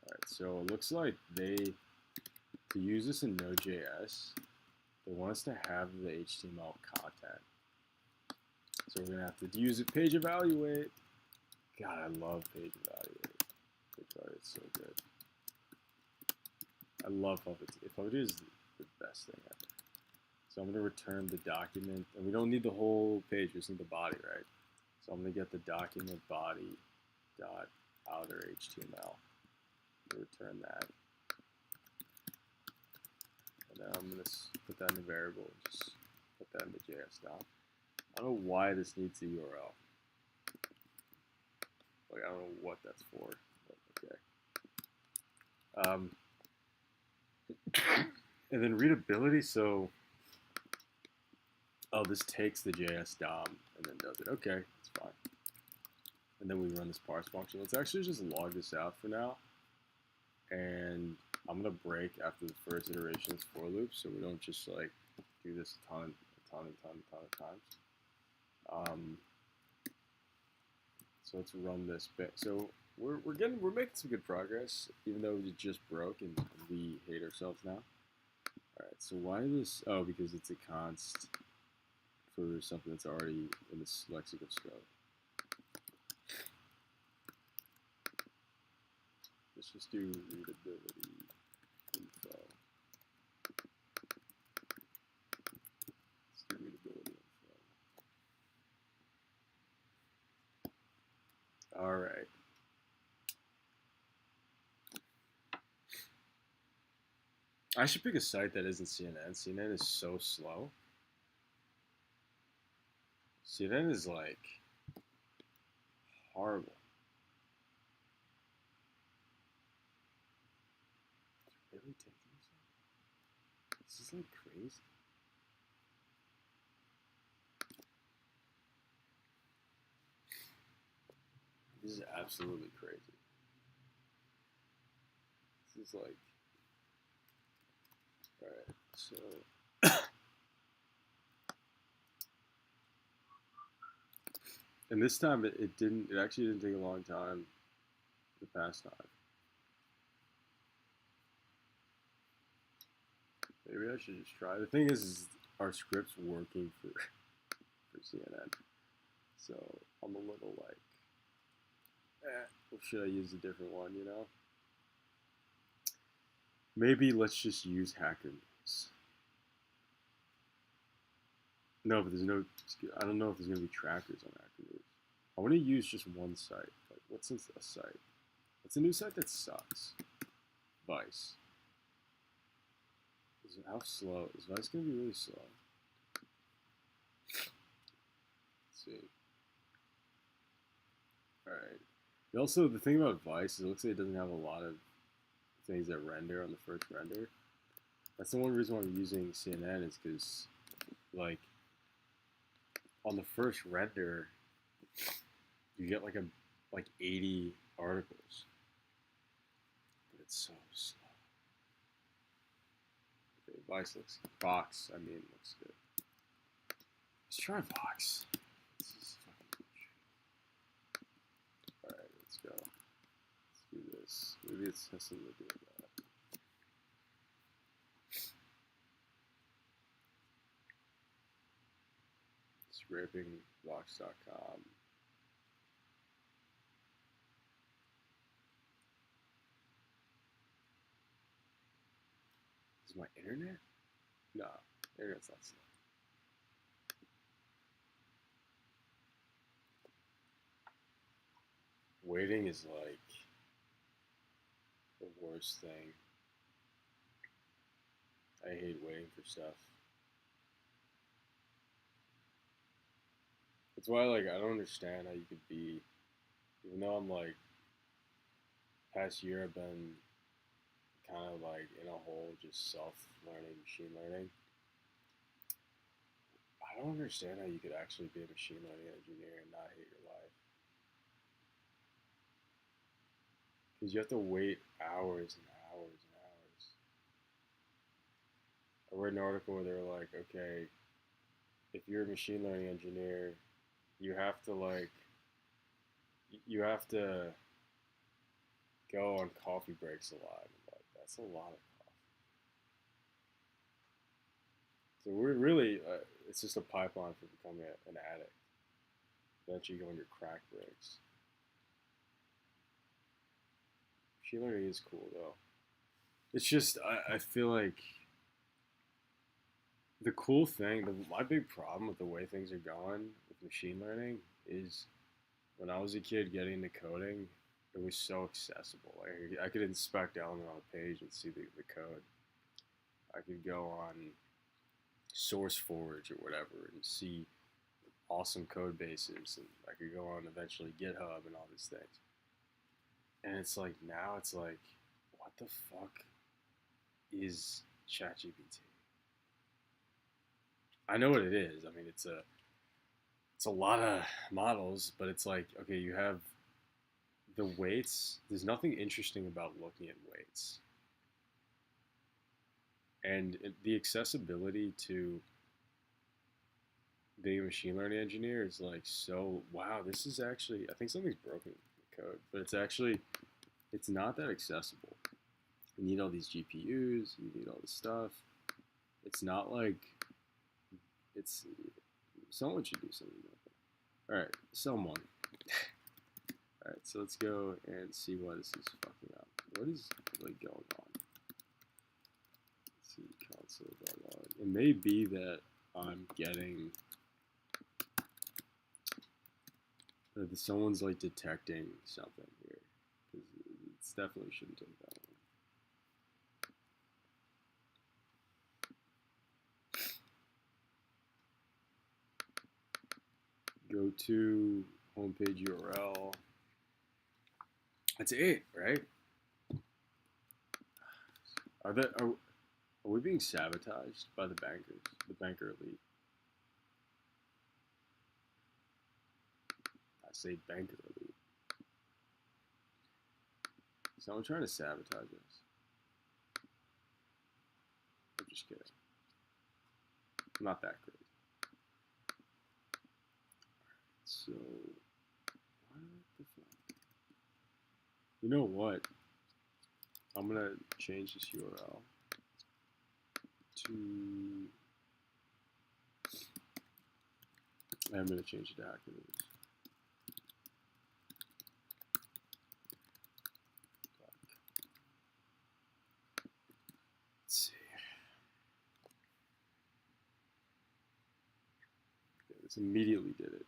Alright, so it looks like to use this in Node.js, they want us to have the HTML content. So we're going to have to use it, page evaluate. God, I love page evaluate. It's so good. I love Puppeteer. Puppeteer is the best thing ever. So I'm going to return the document, and we don't need the whole page, we just need the body, right? So I'm going to get the document body dot outer HTML. Return that. And then I'm going to put that in the variable and just put that in the JS doc. I don't know why this needs a URL. Like, I don't know what that's for, but okay. And then readability, so, oh, this takes the JS DOM and then does it. Okay, that's fine. And then we run this parse function. Let's actually just log this out for now. And I'm going to break after the first iteration of this for loop, so we don't just like do this a ton of times. So let's run this bit. So we're making some good progress, even though it just broke and we hate ourselves now. All right. So why this? Oh, because it's a const for something that's already in this lexical scope. Let's just do readability info. Let's do readability info. All right. I should pick a site that isn't CNN. CNN is so slow. CNN is like horrible. Really taking this is like crazy. This is absolutely crazy. This is like, all right, so. And this time it actually didn't take a long time the past time. Maybe I should just try. The thing is our script's working for CNN. So I'm a little like, or should I use a different one, you know? Maybe let's just use Hacker News. No, but there's no, I don't know if there's going to be trackers on Hacker News. I want to use just one site. Like, what's a site? What's a new site that sucks? Vice. How slow? Is Vice going to be really slow? Let's see. Alright. Also, the thing about Vice is it looks like it doesn't have a lot of things that render on the first render. That's the one reason why I'm using CNN is because, like, on the first render, you get like 80 articles. But it's so slow. Okay, Vice looks, Vox, I mean, looks good. Let's try Vox. This is fucking bullshit. Alright, let's go. Let's do this. Maybe it has something to do with that. Scraping Vox.com. Is my internet? No, internet's not slow. Waiting is like the worst thing. I hate waiting for stuff. That's why, like, I don't understand how you could be, even though I'm like, past year I've been kind of like in a hole, just self-learning, machine learning. I don't understand how you could actually be a machine learning engineer and not hate your life. Because you have to wait hours and hours and hours. I read an article where they were like, okay, if you're a machine learning engineer, you have to go on coffee breaks a lot. Like, that's a lot of coffee. So we're really, it's just a pipeline for becoming an addict. Eventually you go on your crack breaks. Machine learning is cool though. it's just I feel like the cool thing, my big problem with the way things are going with machine learning is when I was a kid getting into coding, it was so accessible. Like I could inspect element on a page and see the code. I could go on SourceForge or whatever and see awesome code bases, and I could go on eventually GitHub and all these things. And it's like now it's like, what the fuck is ChatGPT? I know what it is. I mean, it's a lot of models, but it's like, okay, you have the weights. There's nothing interesting about looking at weights, and the accessibility to being a machine learning engineer is like, so wow, this is actually, I think something's broken in the code, but it's not that accessible. You need all these GPUs, you need all this stuff. It's not like it's someone should do something about that. All right, someone. All right, so let's go and see why this is fucking up. What is like going on? Let's see, console.log. It may be that I'm getting that someone's like detecting something here, because it's definitely shouldn't take that long. Go to homepage URL. That's it, right? Are we being sabotaged by the bankers, the banker elite? I say banker elite. Is someone trying to sabotage us? I'm just kidding. I'm not that crazy. So, what the fuck? You know what? I'm gonna change this URL to. I'm gonna change it to Hacker News. Let's see. Okay, this immediately did it.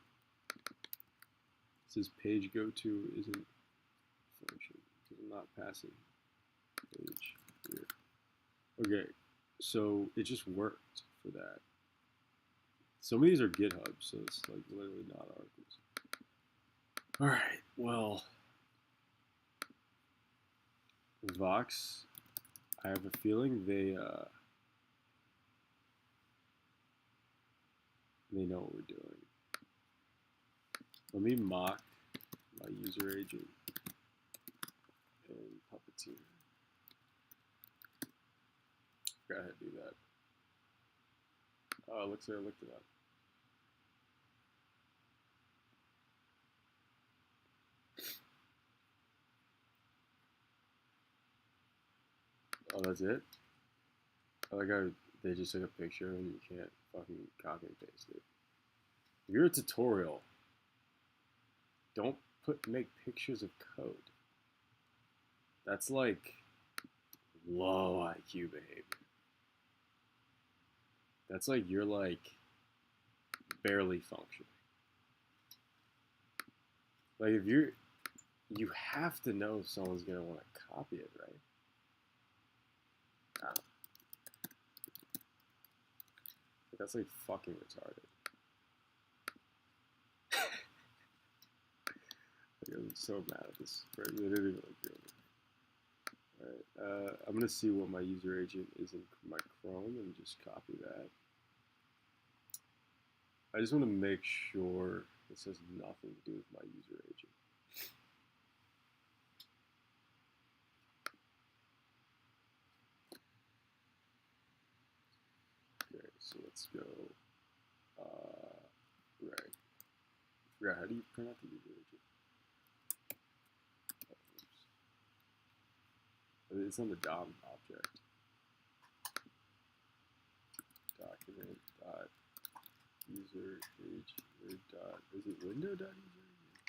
It says page go to isn't function because I'm not passing page here. Okay, so it just worked for that. Some of these are GitHub, so it's like literally not articles. All right, well, Vox, I have a feeling they know what we're doing. Let me mock my user agent and Puppeteer. Go ahead, do that. Oh, it looks like I looked it up. Oh, that's it? I like how they just took a picture and you can't fucking copy and paste it. If you're a tutorial, don't make pictures of code. That's like low IQ behavior. That's like you're like barely functioning. Like if you have to know if someone's gonna want to copy it, right? That's like fucking retarded. Like, I'm so mad at this. They didn't even look good. Alright, I'm gonna see what my user agent is in my Chrome and just copy that. I just want to make sure this has nothing to do with my user agent. Okay, so let's go. Right. Yeah, how do you print out the user agent? Oh, it's on the DOM object. Document dot user agent dot, is it window dot user agent?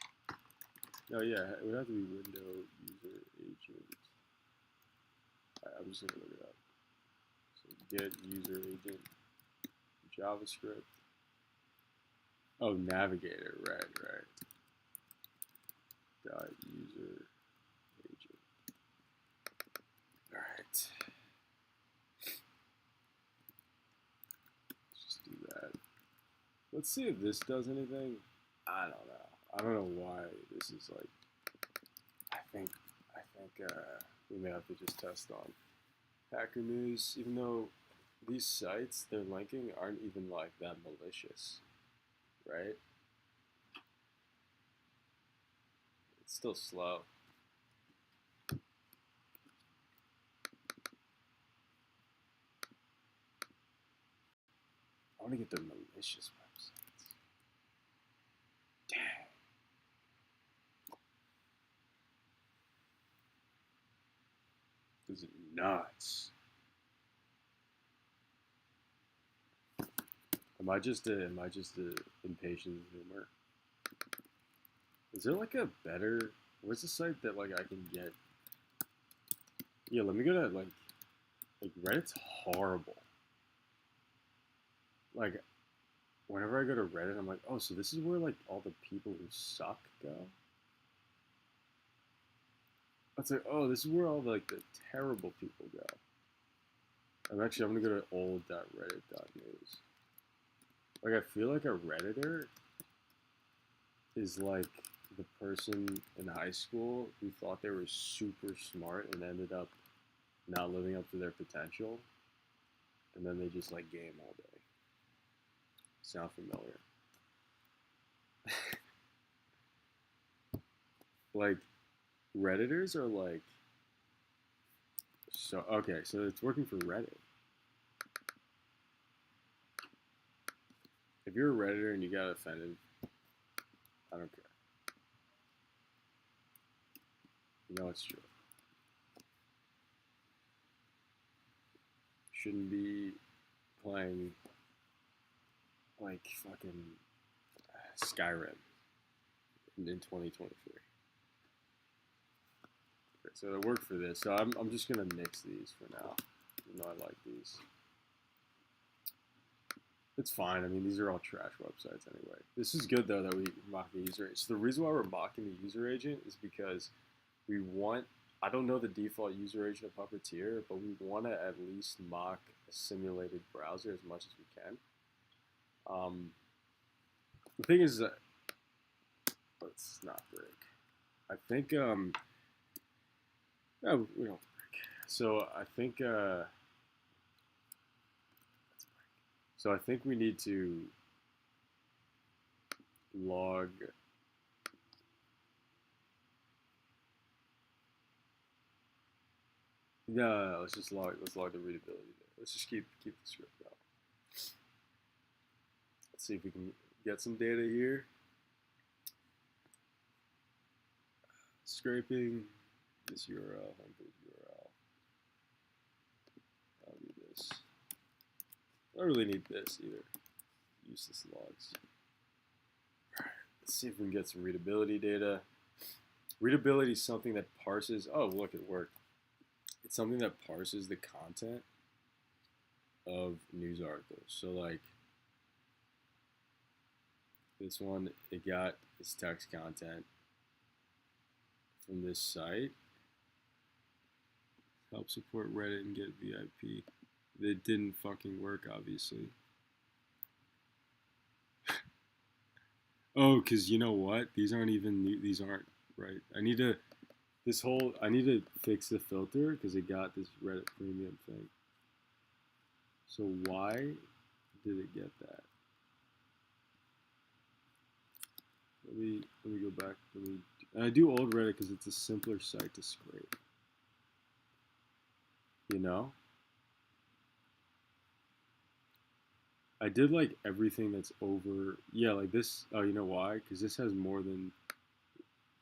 No, yeah, it would have to be window user agent I'm just gonna look it up. So get user agent JavaScript. Oh, navigator, right. Dot user agent. All right. Let's just do that. Let's see if this does anything. I don't know. I don't know why this is like. I think we may have to just test on Hacker News, even though these sites they're linking aren't even like that malicious, right? It's still slow. I want to get the malicious websites. Dang. This is nuts. Am I just a impatient zoomer? Is there like a better? Where's the site that like I can get? Yeah, let me go to like Reddit's horrible. Like whenever I go to Reddit, I'm like, oh, so this is where like all the people who suck go. It's like, oh, this is where all like the terrible people go. I'm gonna go to old.reddit.news. Like I feel like a Redditor is like the person in high school who thought they were super smart and ended up not living up to their potential, and then they just like game all day. Sound familiar? Like Redditors are like so okay, so it's working for Reddit. If you're a Redditor and you got offended, I don't care. You know it's true. Shouldn't be playing like fucking Skyrim in 2023. Okay, so it worked for this. So I'm just gonna nix these for now. Even though I like these. It's fine. I mean, these are all trash websites anyway. This is good though that we mock the user agent. So the reason why we're mocking the user agent is because we want. I don't know the default user agent of Puppeteer, but we want to at least mock a simulated browser as much as we can. The thing is that let's not break. I think no, we don't break. So I think so I think we need to log. No, let's just log. Let's log the readability. Let's just keep the script going. Let's see if we can get some data here. Scraping this URL, homepage URL. I'll do this. I don't really need this either. Useless logs. Alright, let's see if we can get some readability data. Readability is something that parses. Oh, look, it worked. It's something that parses the content of news articles. So, like, this one, it got its text content from this site. Help support Reddit and get VIP. It didn't fucking work, obviously. Oh, because you know what? These aren't right. I need to fix the filter because it got this Reddit premium thing. So why did it get that? Let me go back. And I do old Reddit because it's a simpler site to scrape. You know? I did like everything that's over. Yeah, like this. Oh, you know why? Because this has more than.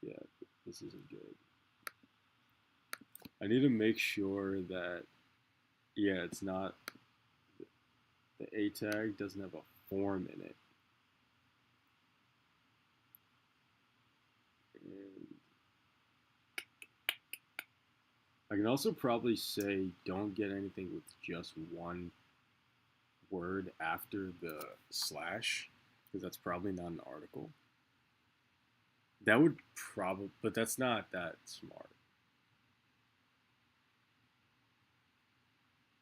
Yeah, this isn't good. I need to make sure that. Yeah, it's not. The A tag doesn't have a form in it. And I can also probably say don't get anything with just one word after the slash, because that's probably not an article. That would probably, but that's not that smart.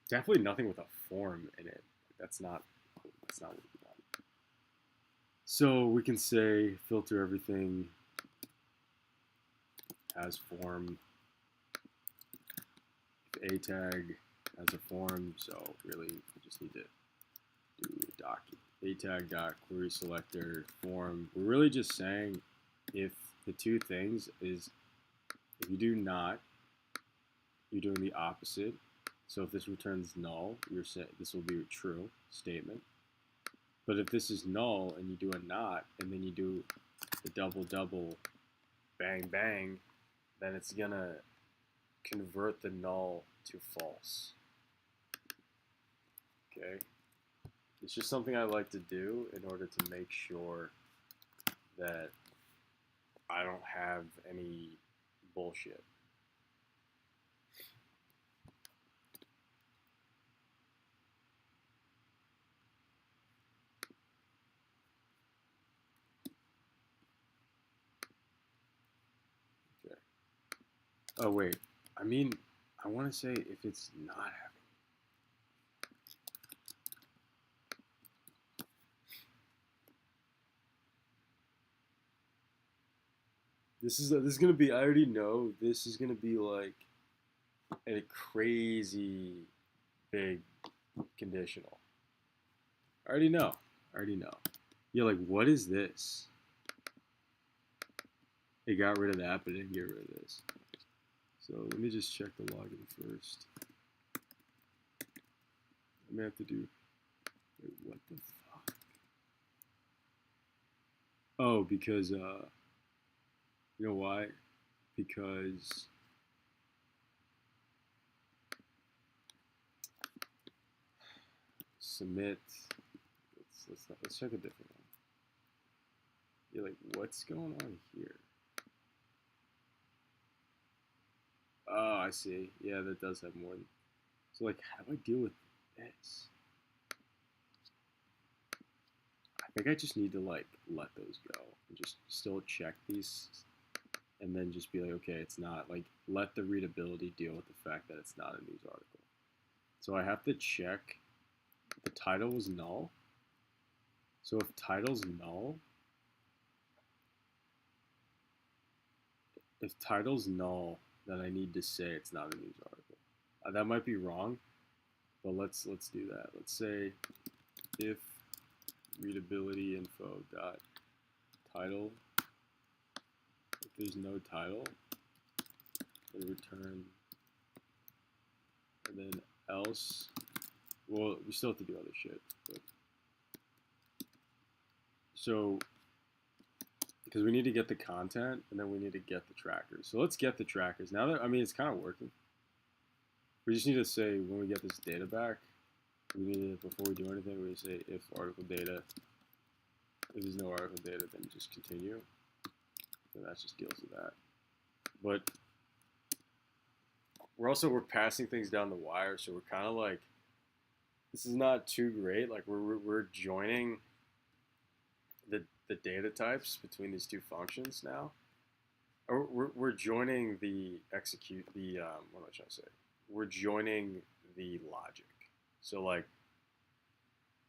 Definitely nothing with a form in it. That's not what we want. So we can say filter everything as form. A tag as a form. So really, we just need to do doc a tag dot query selector form. We're really just saying if the two things is if you do not, you're doing the opposite. So if this returns null, you're saying this will be a true statement. But if this is null and you do a not, and then you do the double double bang bang, then it's gonna convert the null to false. Okay? It's just something I like to do in order to make sure that I don't have any bullshit. Okay. Oh wait, I mean, I want to say if it's not having. This is gonna be. I already know this is gonna be like a crazy big conditional. I already know. I already know. You're like, what is this? It got rid of that, but it didn't get rid of this. So let me just check the login first. I may have to do. Wait, what the fuck? Oh, because you know why? Because submit. Let's check a different one. You're like, what's going on here? Oh, I see. Yeah, that does have more. So like, how do I deal with this? I think I just need to like let those go and just still check these, and then just be like, okay, it's not like let the readability deal with the fact that it's not a news article. So I have to check the title was null. So if title's null, then I need to say it's not a news article. That might be wrong, but let's do that. Let's say if readability info dot title, if there's no title, then return, and then else. Well, we still have to do other shit. But. So, because we need to get the content, and then we need to get the trackers. So let's get the trackers. Now that, I mean, it's kind of working. We just need to say when we get this data back, we need to, before we do anything, we say if article data, if there's no article data, then just continue. And that just deals with that. But we're passing things down the wire, so we're kind of like, this is not too great. Like we're joining the data types between these two functions now. Or we're joining the execute the what am I trying to say? We're joining the logic. So like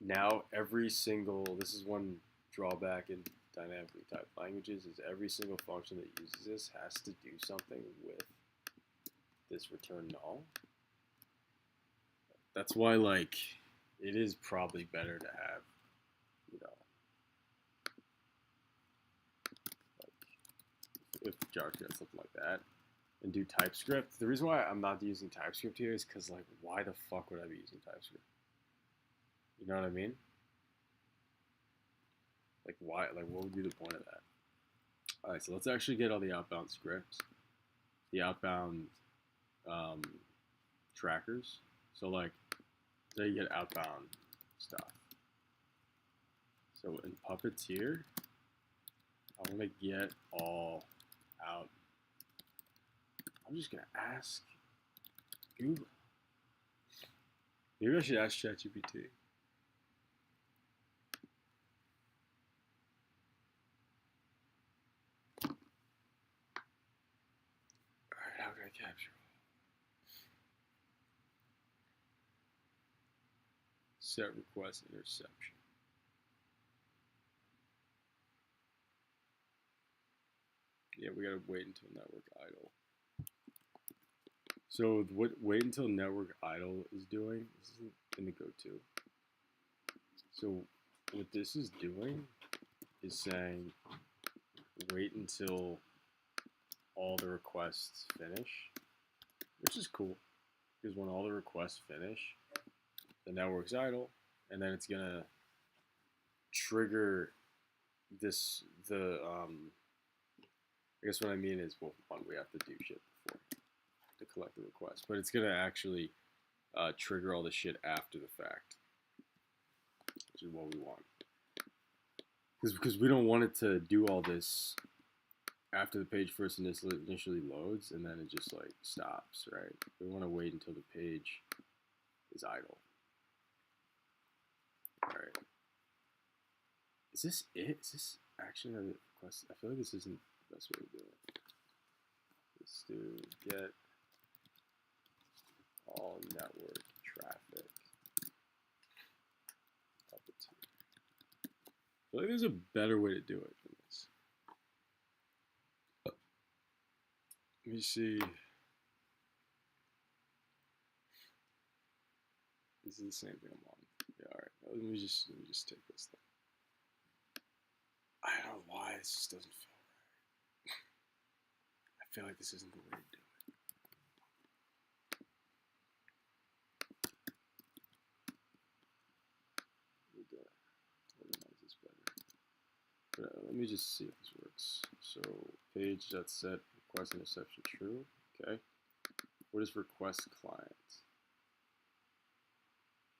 now every single, this is one drawback in dynamically typed languages, is every single function that uses this has to do something with this return null. That's why like it is probably better to have, you know, if JavaScript something like that, and do TypeScript. The reason why I'm not using TypeScript here is because like, why the fuck would I be using TypeScript? You know what I mean? Like why? Like what would be the point of that? All right, so let's actually get all the outbound scripts, the outbound trackers. So like, say you get outbound stuff. So in Puppeteer, I want to get all out. I'm just gonna ask Ooh. Maybe I should ask ChatGPT. Alright, how can I capture? Set request interception. Yeah, we gotta wait until network idle. So what wait until network idle is doing, this isn't in the go-to. So what this is doing is saying wait until all the requests finish, which is cool because when all the requests finish, the network's idle, and then it's gonna trigger this I guess what I mean is, well, one, we have to do shit before to collect the request, but it's gonna actually trigger all the shit after the fact, which is what we want. Because we don't want it to do all this after the page first initially loads and then it just like stops, right? We want to wait until the page is idle. All right. Is this it? Is this actually a request? I feel like this isn't the best way to do it. Let's do get all network traffic. I feel like there's a better way to do it than this. Let me see. This is the same thing I'm on. Yeah, all right. Let me just take this thing. I don't know why this just doesn't feel right. I feel like this isn't the way to do it. We gotta organize this better. But, let me just see if this works. So page.set request interception true. Okay. What is request client?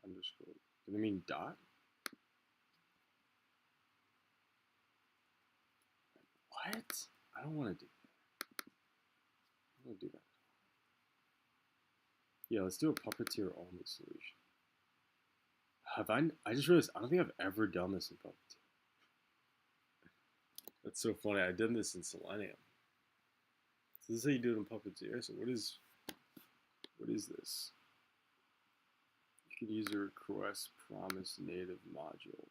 Underscore. Do they mean dot? What? I don't want to do that. I don't want to do that. Yeah, let's do a puppeteer only solution. I just realized I don't think I've ever done this in Puppeteer. That's so funny. I've done this in Selenium. So this is how you do it in Puppeteer. So what is this? You can use a request promise native module.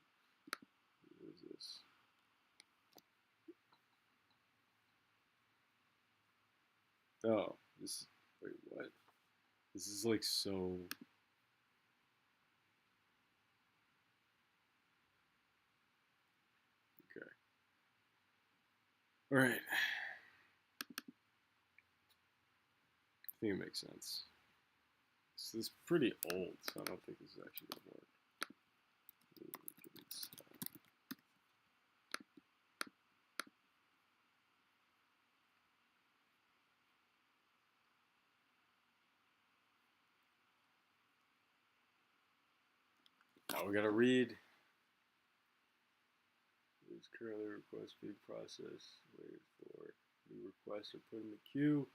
What is this? Oh, this. Wait, what? This is like so. Okay. All right. I think it makes sense. This is pretty old, so I don't think this is actually gonna work. Now we gotta read. It's currently request being processed. Waiting for new requests are put in the queue.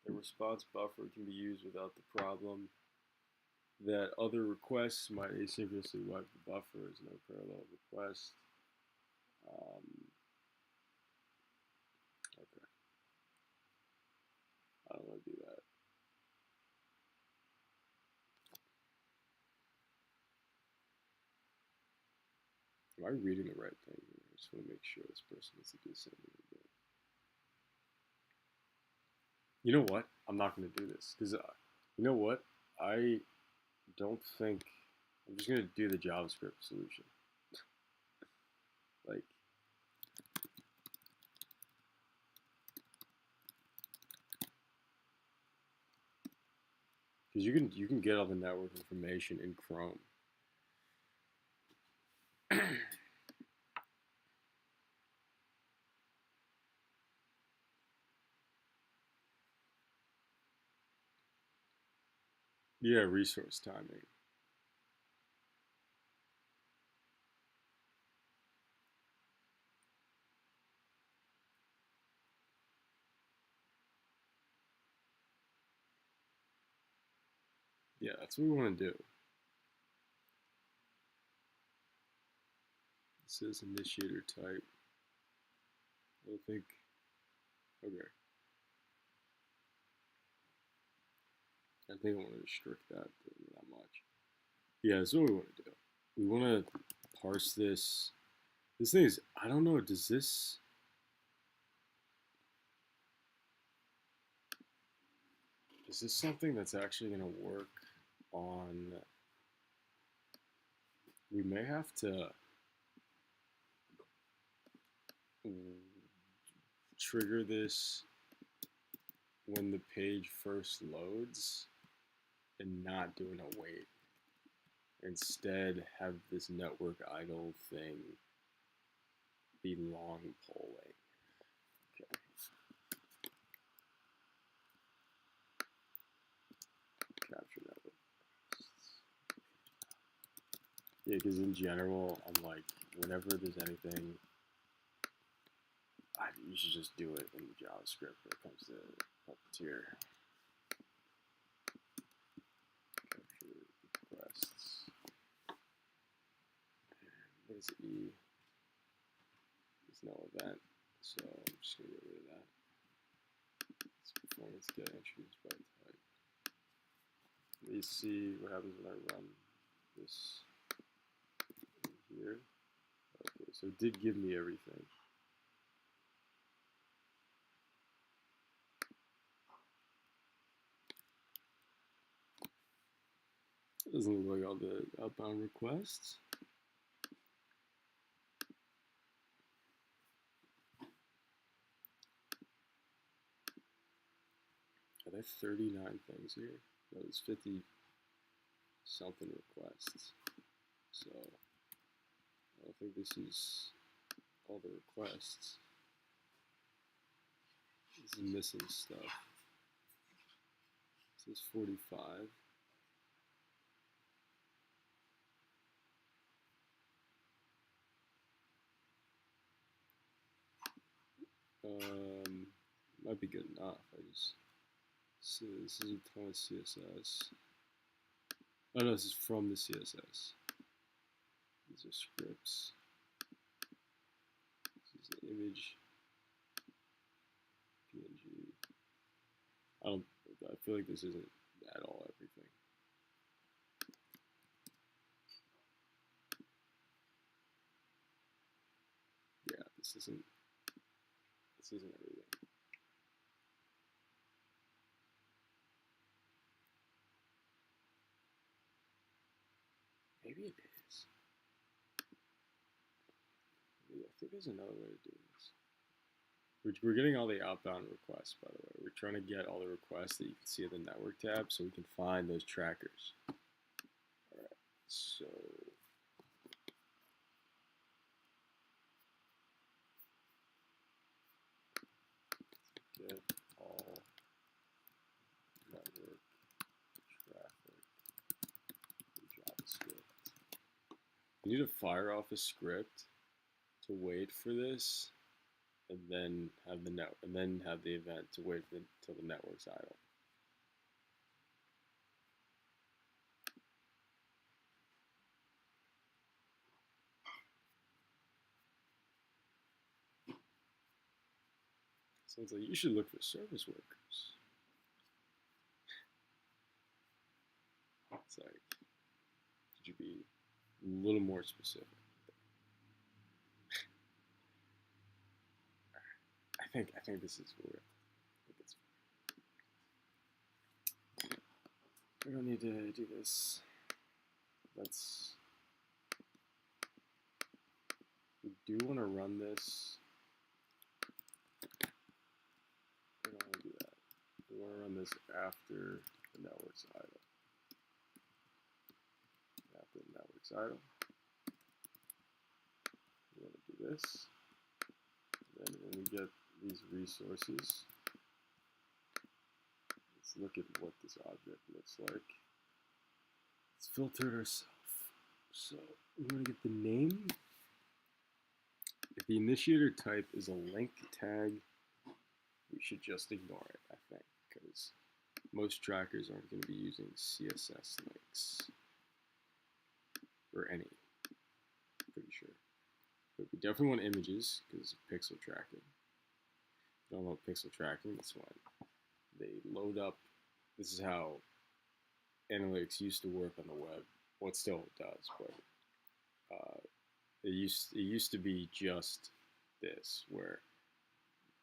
The response buffer can be used without the problem that other requests might asynchronously wipe the buffer as no parallel request. Okay. I don't want to do that. Am I reading the right thing here? I just want to make sure this person is the same thing again. You know what? I'm not going to do this because you know what? I don't think I'm just going to do the JavaScript solution. Like, because you can get all the network information in Chrome. Yeah, resource timing. That's what we want to do. It says initiator type. I don't think. Okay. I think I want to restrict that much. Yeah, that's what we want to do. We want to parse this. This thing is, I don't know, is this something that's actually going to work on, we may have to trigger this when the page first loads and not doing a wait. Instead, have this network idle thing be long polling. Okay. Capture network. Yeah, because in general, I'm like, whenever there's anything, you should just do it in JavaScript when it comes to Puppeteer. Capture requests. What is E? There's no event, so I'm just going to get rid of that. It's performance get entries by type. Let me see what happens when I run this in here. Okay, so it did give me everything. It doesn't look like all the outbound requests. Are there 39 things here? No, there's 50 something requests. So I don't think this is all the requests. This is missing stuff. This is 45. Might be good enough. I just see this is a ton of CSS. Oh no, this is from the CSS. These are scripts. This is the image. PNG. I feel like this isn't at all everything. Yeah, this isn't everything. Maybe it is. I think there's another way to do this. We're getting all the outbound requests, by the way. We're trying to get all the requests that you can see in the network tab so we can find those trackers. Alright, so get all network traffic in JavaScript. You need to fire off a script to wait for this, and then have the event to wait until the network's idle. Sounds like you should look for service workers. It's like, could you be a little more specific? I think this is where we don't need to do this. We do want to run this. We don't want to do that. We want to run this after the network's idle. After the network's idle, we want to do this. And then when we get these resources, let's look at what this object looks like. Let's filter it ourselves. So we want to get the name. If the initiator type is a link tag, we should just ignore it, I think, because most trackers aren't going to be using CSS links or any, pretty sure. But we definitely want images because of pixel tracking. If you don't know pixel tracking, it's when they load up. This is how analytics used to work on the web. Well, it still does, but it used to be just this, where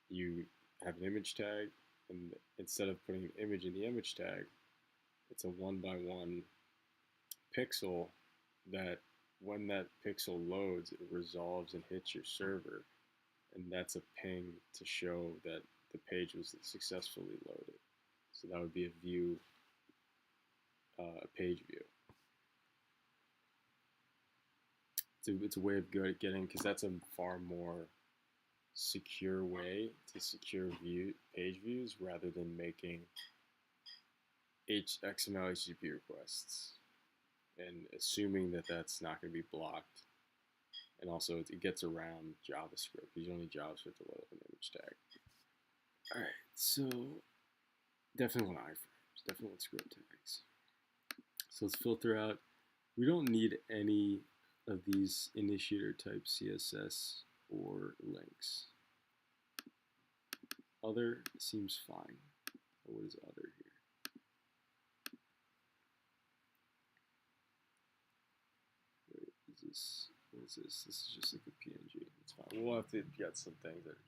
you have an image tag, and instead of putting an image in the image tag, it's a 1x1 pixel that when that pixel loads, it resolves and hits your server, and that's a ping to show that the page was successfully loaded. So that would be a view, a page view. It's a way of getting, because that's a far more secure way to secure page views rather than making XML HTTP requests and assuming that that's not going to be blocked. And also it gets around JavaScript, because you don't need JavaScript to load up an image tag. All right, so definitely want iframes, definitely want script tags. So let's filter out. We don't need any of these initiator type CSS or links. Other seems fine. What is other here? Wait, what is this? This is just like a PNG. It's fine. We'll have to get some things that are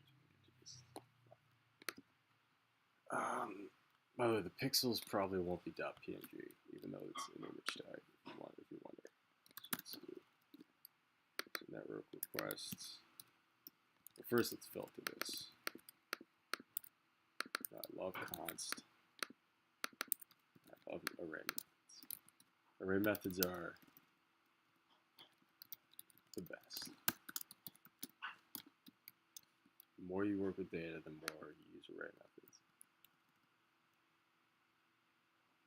just PNGs. By the way, the pixels probably won't be .png, even though it's an image tag. If you wonder. So let's do network requests. But first, let's filter this. I love const. I love array methods. Array methods are the best. The more you work with data, the more you use array methods.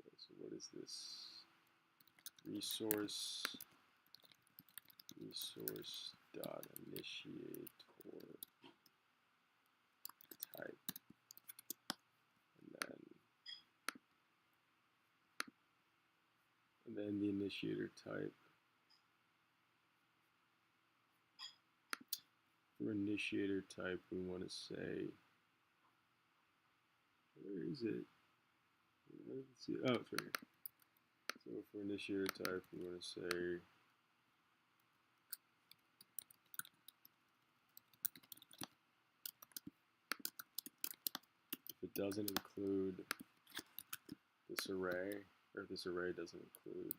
Okay, so what is this? Resource dot initiator type, and then the initiator type. For initiator type, we want to say, where is it? Let's see. Oh, it's right here. So for initiator type, we want to say if it doesn't include this array, or if this array doesn't include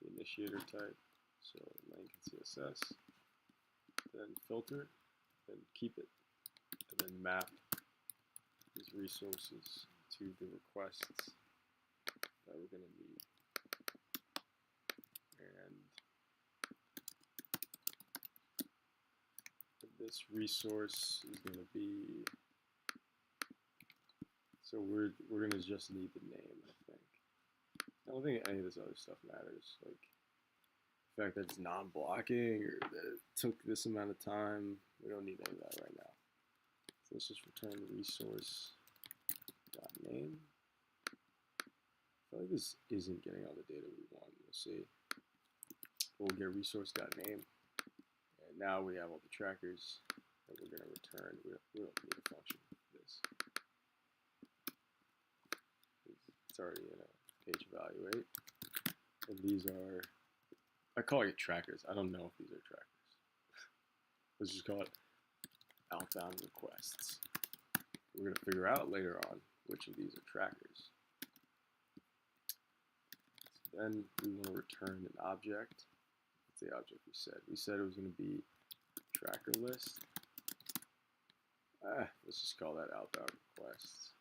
the initiator type, so link and CSS, then filter it, then keep it, and then map these resources to the requests that we're going to need. And this resource is going to be, so we're going to just need the name, I think. I don't think any of this other stuff matters, like the fact that it's non-blocking or that it took this amount of time. We don't need any of that right now. So let's just return resource.name. I feel like this isn't getting all the data we want. We'll see. We'll get resource.name. And now we have all the trackers that we're going to return. We don't need a function for this. It's already in a page evaluate. And these are, I call it trackers. I don't know if these are trackers. Let's just call it outbound requests. We're going to figure out later on which of these are trackers. So then we want to return an object. What's the object we said? We said it was going to be tracker list. Let's just call that outbound requests.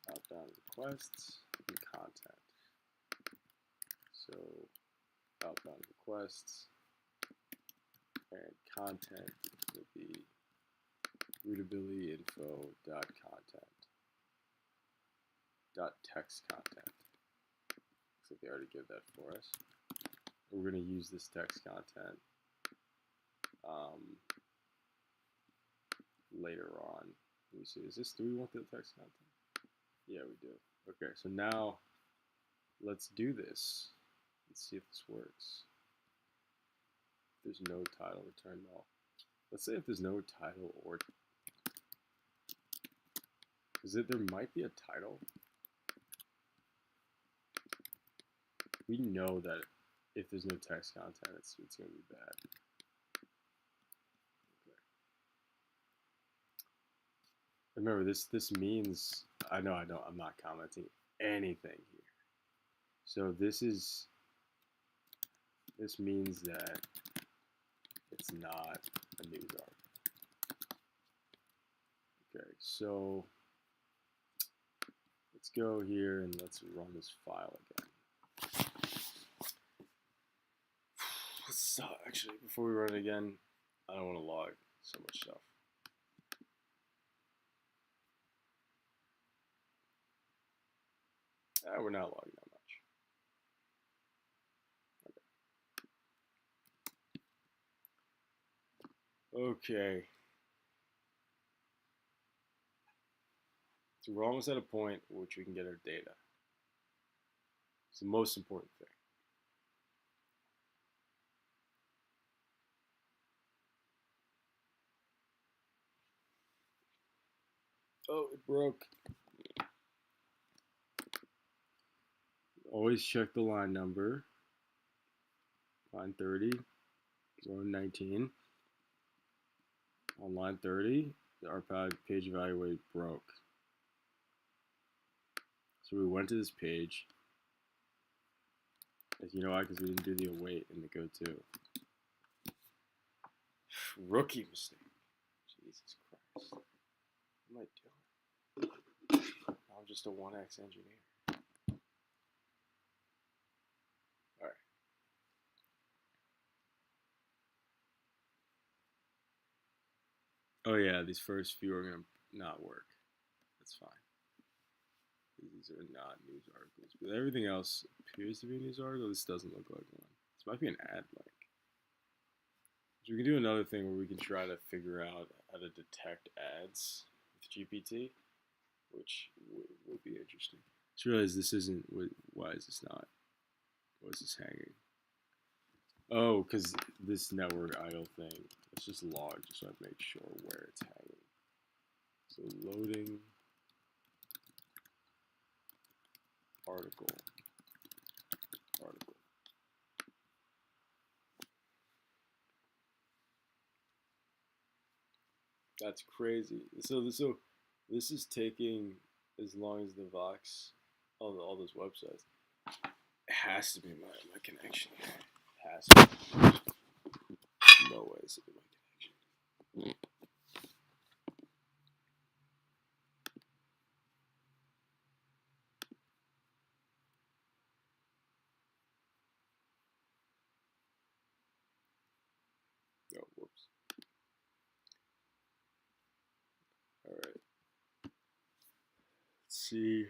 Outbound requests and content. So outbound requests and content would be rootability info.content .text content. Looks like they already give that for us. We're going to use this text content later on. Let me see. Do we want the text content? Yeah, we do. Okay, so now let's do this. Let's see if this works. If there's no title, return null. Let's say if there's no title or there might be a title. We know that if there's no text content, it's gonna be bad. Okay. Remember this means I'm not commenting anything here. So this means that it's not a news article. Okay, so let's go here and let's run this file again. So actually, before we run it again, I don't want to log so much stuff. We're not logging that much. Okay. So we're almost at a point at which we can get our data. It's the most important thing. Oh, it broke. Always check the line number. Line 30, row 19. On line 30, our page evaluate broke. So we went to this page. As you know why? Because we didn't do the await in the go-to. Rookie mistake. Jesus Christ. What am I doing? I'm just a 1X engineer. Alright. Oh yeah, these first few are going to not work. That's fine. These are not news articles. But everything else appears to be a news article. This doesn't look like one. This might be an ad link. So we can do another thing where we can try to figure out how to detect ads with GPT, which would be interesting. Just realize this isn't. Why is this not? Why is this hanging? Oh, because this network idle thing. It's just log, just so I make sure where it's hanging. So loading article. That's crazy. So this is taking as long as the Vox, all those websites. It has to be my connection. It has to be. No way it's my connection. Oh, whoops. All right. Let's see.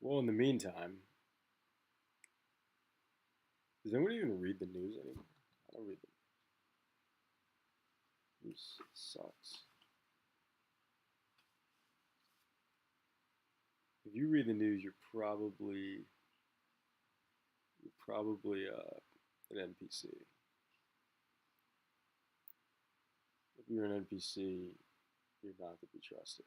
Well, in the meantime, does anyone even read the news anymore? I don't read the news. Sucks. If you read the news, you're probably an NPC. If you're an NPC, you're not to be trusted.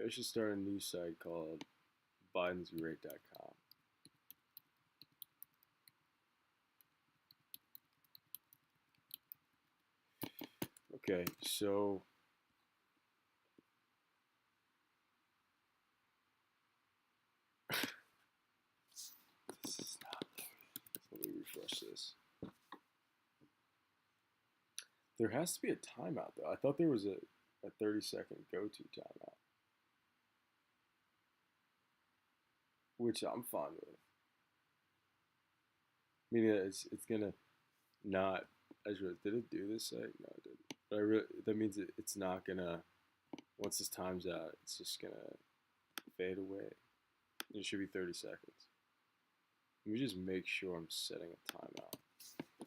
I should start a new site called BidensRate.com. Okay, so this is not loading. Let me refresh this. There has to be a timeout though. I thought there was a 30-second go-to timeout, which I'm fine with. Meaning that it's gonna not. Did it do this site? No, it didn't. But that means it's not gonna. Once this time's out, it's just gonna fade away. It should be 30 seconds. Let me just make sure I'm setting a timeout.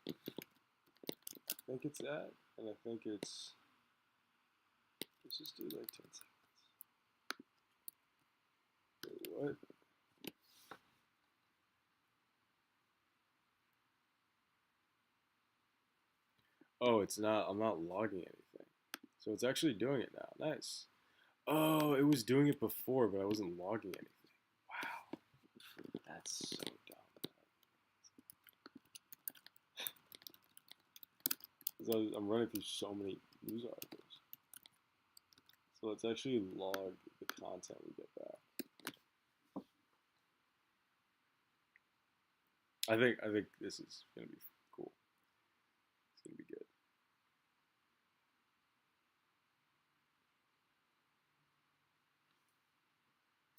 I think it's that, and I think it's, let's just do like 10 seconds. Wait, what? Oh, it's not, I'm not logging anything. So it's actually doing it now. Nice. Oh, it was doing it before, but I wasn't logging anything. Wow. That's so dumb. 'Cause I'm running through so many news articles. So let's actually log the content we get back. I think this is gonna be cool. It's gonna be good.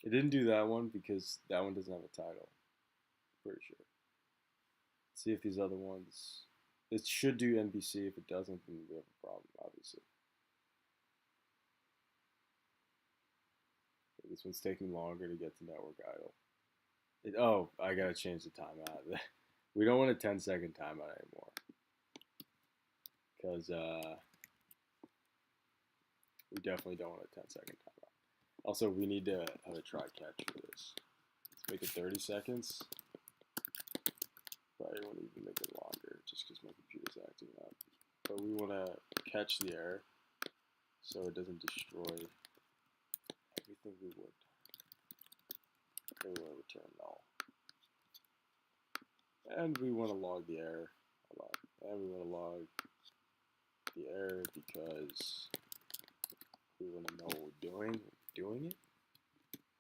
It didn't do that one because that one doesn't have a title. Pretty sure. Let's see if these other ones. It should do NBC. If it doesn't, then we have a problem, obviously. Okay, this one's taking longer to get to network idle. Oh, I gotta change the timeout. We don't want a 10-second timeout anymore. Because we definitely don't want a 10-second timeout. Also, we need to have a try catch for this. Let's make it 30 seconds. Probably won't even make it longer just because my computer's acting up. But we want to catch the error so it doesn't destroy everything we would. We want to return null. And we want to log the error. And we want to log the error because we want to know what we're doing. We're doing it.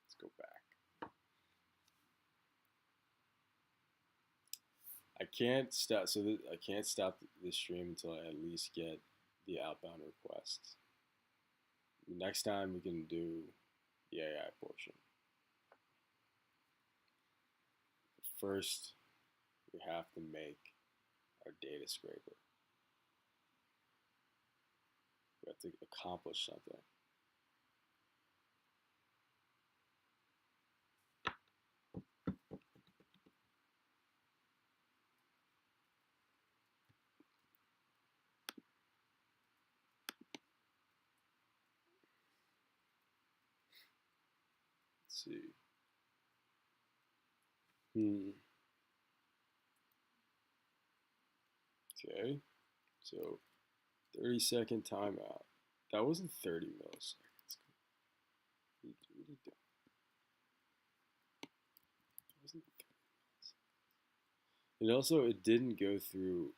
Let's go back. I can't stop. So I can't stop this stream until I at least get the outbound requests. Next time we can do the AI portion. First, we have to make our data scraper. We have to accomplish something. Let's see. Okay, so 30-second timeout. That wasn't 30 milliseconds. What are you doing? That wasn't 30 milliseconds. And also, it didn't go through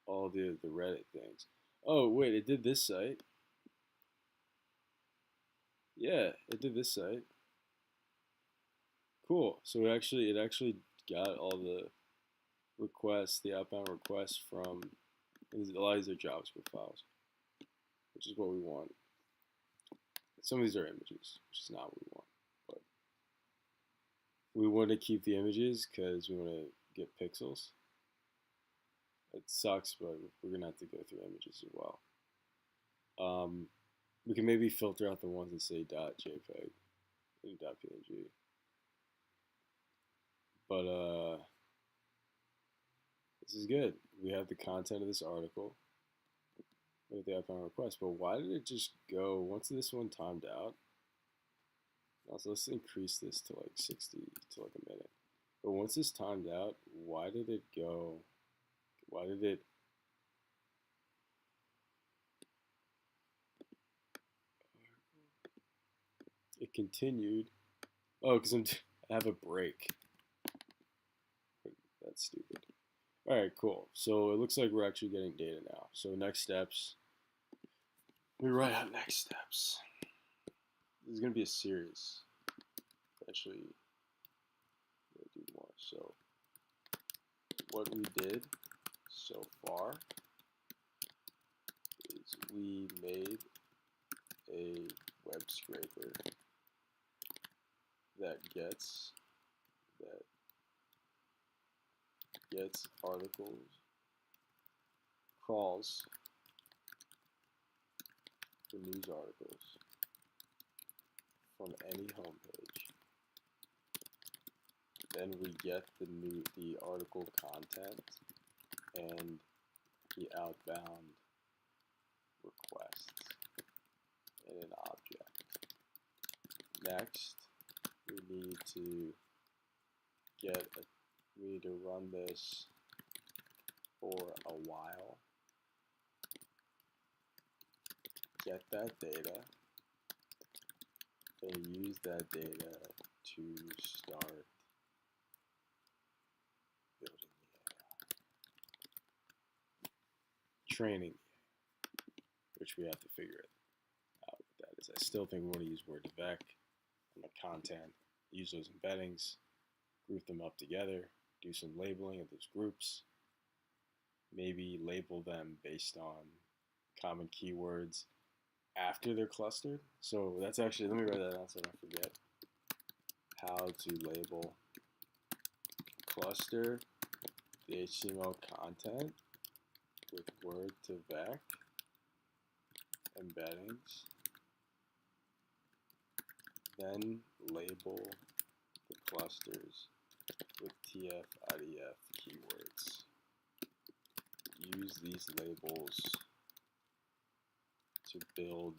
all the Reddit things. Oh, wait, it did this site. Yeah, it did this site. Cool. So it actually got all the requests, the outbound requests from, a lot of these are JavaScript files, which is what we want. Some of these are images, which is not what we want. But we want to keep the images because we want to get pixels. It sucks, but we're going to have to go through images as well. We can maybe filter out the ones that say .jpeg and .png. But this is good. We have the content of this article with the outbound request. But why did it just go, once this one timed out, also let's increase this to like 60 to like a minute. But once this timed out, why did it go, why did it, it continued. Oh, because I have a break. That's stupid. All right, cool. So it looks like we're actually getting data now. So next steps. Let me write out next steps. This is going to be a series. Actually, we'll do more. So what we did so far is we made a web scraper that gets articles, crawls for news articles from any homepage Then we get the article content and the outbound requests in an object. Next, we need to run this for a while, get that data, and use that data to start building the AI. Training, which we have to figure out what that is. I still think we want to use Word2Vec on the content, use those embeddings, group them up together, do some labeling of those groups, maybe label them based on common keywords after they're clustered. So that's actually, let me write that down so I don't forget. How to label cluster the HTML content with Word2Vec embeddings, then label the clusters with TF-IDF keywords. Use these labels to build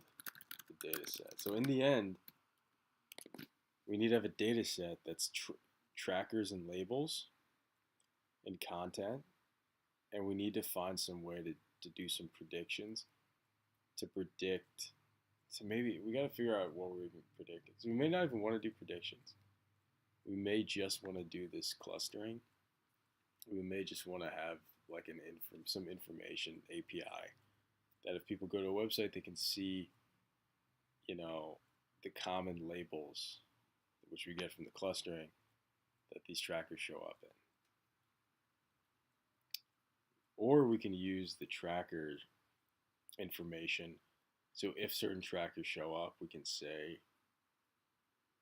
the data set. So in the end, we need to have a data set that's trackers and labels and content, and we need to find some way to do some predictions to predict. So maybe we got to figure out what we're predicting. So we may not even want to do predictions. We may just want to do this clustering. We may just want to have like some information API that if people go to a website, they can see, the common labels which we get from the clustering that these trackers show up in. Or we can use the tracker information. So if certain trackers show up, we can say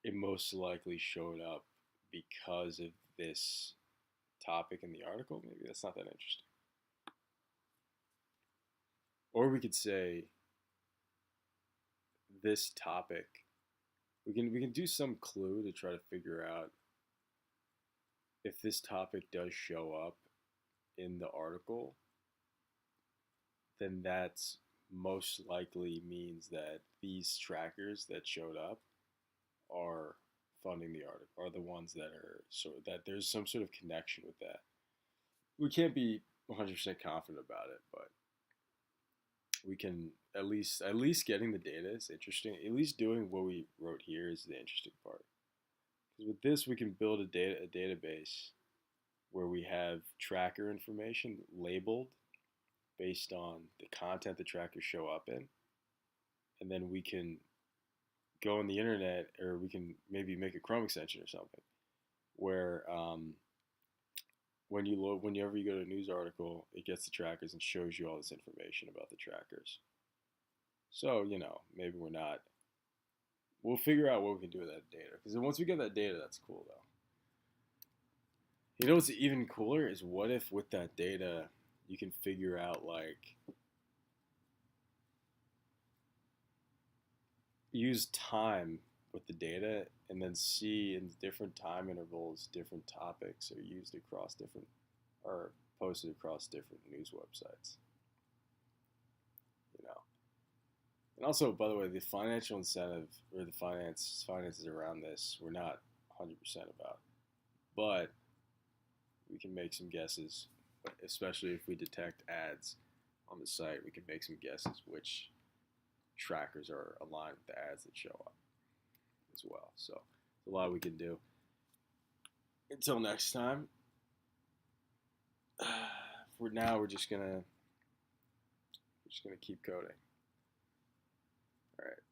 it most likely showed up because of this topic in the article. Maybe that's not that interesting. Or we could say this topic. We can do some clue to try to figure out if this topic does show up in the article, then that's most likely means that these trackers that showed up are funding the article, are the ones that are that there's some sort of connection with that. We can't be 100% confident about it, but we can at least getting the data is interesting. At least doing what we wrote here is the interesting part. Because with this, we can build a database where we have tracker information labeled based on the content the trackers show up in, and then we can go on the internet, or we can maybe make a Chrome extension or something, where whenever you go to a news article, it gets the trackers and shows you all this information about the trackers. So, maybe we'll figure out what we can do with that data. Because once we get that data, that's cool, though. You know what's even cooler is what if with that data, you can figure out, use time with the data and then see in different time intervals, different topics are used across or posted across different news websites. And also, by the way, the financial incentive or the finances around this, we're not 100% about. But we can make some guesses, especially if we detect ads on the site. We can make some guesses which trackers are aligned with the ads that show up as well. So there's a lot we can do. Until next time, for now we're just gonna keep coding. All right.